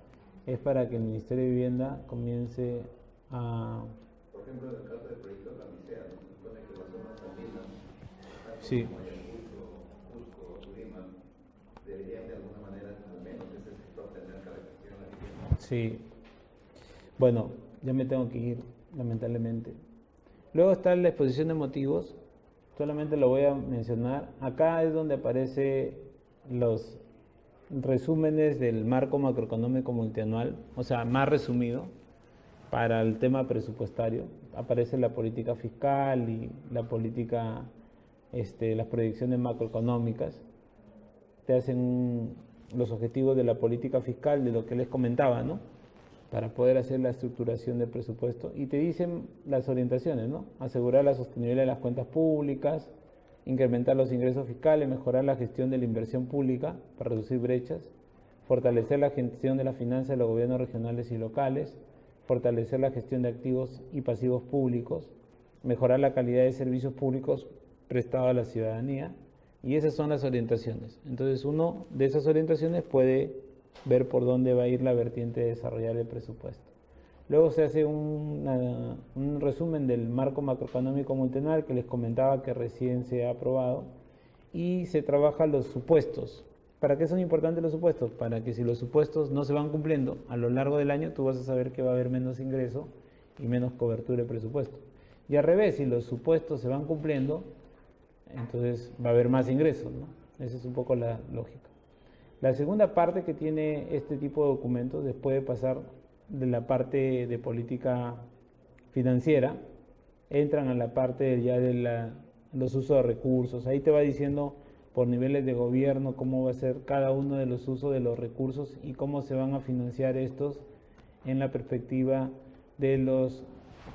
es para que el Ministerio de Vivienda comience a... Por ejemplo, en el caso del proyecto Camisea, ¿no? Se supone que las zonas andinas, Sí. como Ayacucho, Cusco, Lima, deberían de alguna manera, al menos ese sector, tener calefacción a la vivienda. Sí. Bueno, ya me tengo que ir, lamentablemente. Luego está la exposición de motivos, solamente lo voy a mencionar. Acá es donde aparecen los resúmenes del marco macroeconómico multianual, o sea, más resumido para el tema presupuestario. Aparece la política fiscal y la política, las proyecciones macroeconómicas. Te hacen los objetivos de la política fiscal, de lo que les comentaba, ¿no? Para poder hacer la estructuración del presupuesto, y te dicen las orientaciones, ¿no? Asegurar la sostenibilidad de las cuentas públicas, incrementar los ingresos fiscales, mejorar la gestión de la inversión pública para reducir brechas, fortalecer la gestión de las finanzas de los gobiernos regionales y locales, fortalecer la gestión de activos y pasivos públicos, mejorar la calidad de servicios públicos prestados a la ciudadanía, y esas son las orientaciones. Entonces, uno de esas orientaciones puede ver por dónde va a ir la vertiente de desarrollar el presupuesto. Luego se hace un resumen del marco macroeconómico multianual que les comentaba que recién se ha aprobado, y se trabaja los supuestos. ¿Para qué son importantes los supuestos? Para que si los supuestos no se van cumpliendo a lo largo del año, tú vas a saber que va a haber menos ingreso y menos cobertura de presupuesto. Y al revés, si los supuestos se van cumpliendo, entonces va a haber más ingresos, ¿no? Esa es un poco la lógica. La segunda parte que tiene este tipo de documentos, después de pasar de la parte de política financiera, entran a la parte ya de los usos de recursos. Ahí te va diciendo por niveles de gobierno cómo va a ser cada uno de los usos de los recursos y cómo se van a financiar estos en la perspectiva de las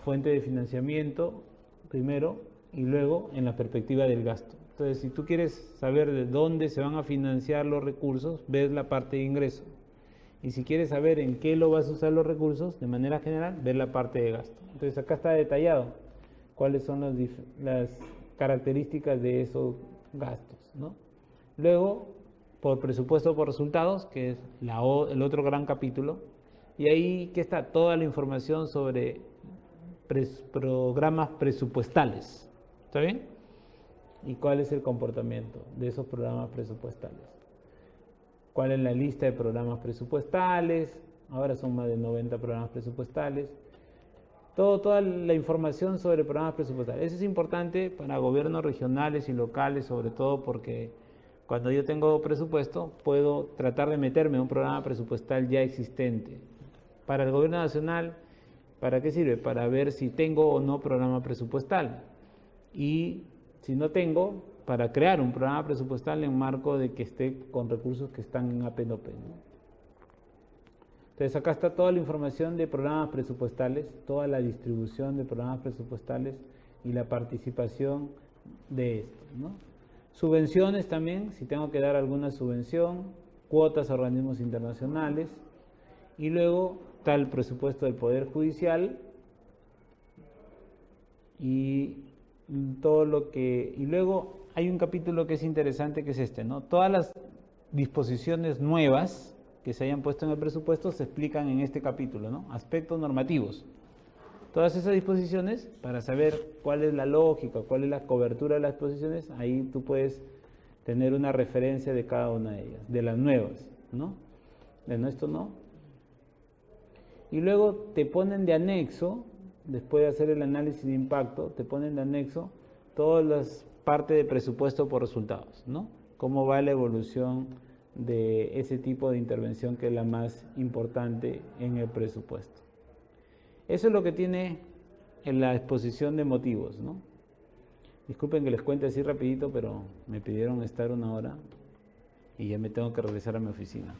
fuentes de financiamiento primero, y luego en la perspectiva del gasto. Entonces, si tú quieres saber de dónde se van a financiar los recursos, ves la parte de ingreso. Y si quieres saber en qué lo vas a usar los recursos, de manera general, ves la parte de gasto. Entonces, acá está detallado cuáles son las características de esos gastos, ¿no? Luego, por presupuesto por resultados, que es el otro gran capítulo, y ahí que está toda la información sobre programas presupuestales. ¿Está bien? ¿Y cuál es el comportamiento de esos programas presupuestales? ¿Cuál es la lista de programas presupuestales? Ahora son más de 90 programas presupuestales. Toda la información sobre programas presupuestales. Eso es importante para gobiernos regionales y locales, sobre todo porque cuando yo tengo presupuesto, puedo tratar de meterme en un programa presupuestal ya existente. Para el gobierno nacional, ¿para qué sirve? Para ver si tengo o no programa presupuestal. Y si no tengo, para crear un programa presupuestal en marco de que esté con recursos que están en APNOP, ¿no? Entonces acá está toda la información de programas presupuestales, toda la distribución de programas presupuestales y la participación de estos, ¿no? Subvenciones también, si tengo que dar alguna subvención, cuotas a organismos internacionales, y luego está el presupuesto del Poder Judicial y todo lo que... Y luego hay un capítulo que es interesante, que es este, ¿no? Todas las disposiciones nuevas que se hayan puesto en el presupuesto se explican en este capítulo, ¿no? Aspectos normativos. Todas esas disposiciones, para saber cuál es la lógica, cuál es la cobertura de las disposiciones, ahí tú puedes tener una referencia de cada una de ellas, de las nuevas, ¿no? De esto no. Y luego te ponen de anexo, después de hacer el análisis de impacto, te ponen de anexo todas las partes de presupuesto por resultados, ¿no? Cómo va la evolución de ese tipo de intervención que es la más importante en el presupuesto. Eso es lo que tiene en la exposición de motivos, ¿no? Disculpen que les cuente así rapidito, pero me pidieron estar 1 hora y ya me tengo que regresar a mi oficina.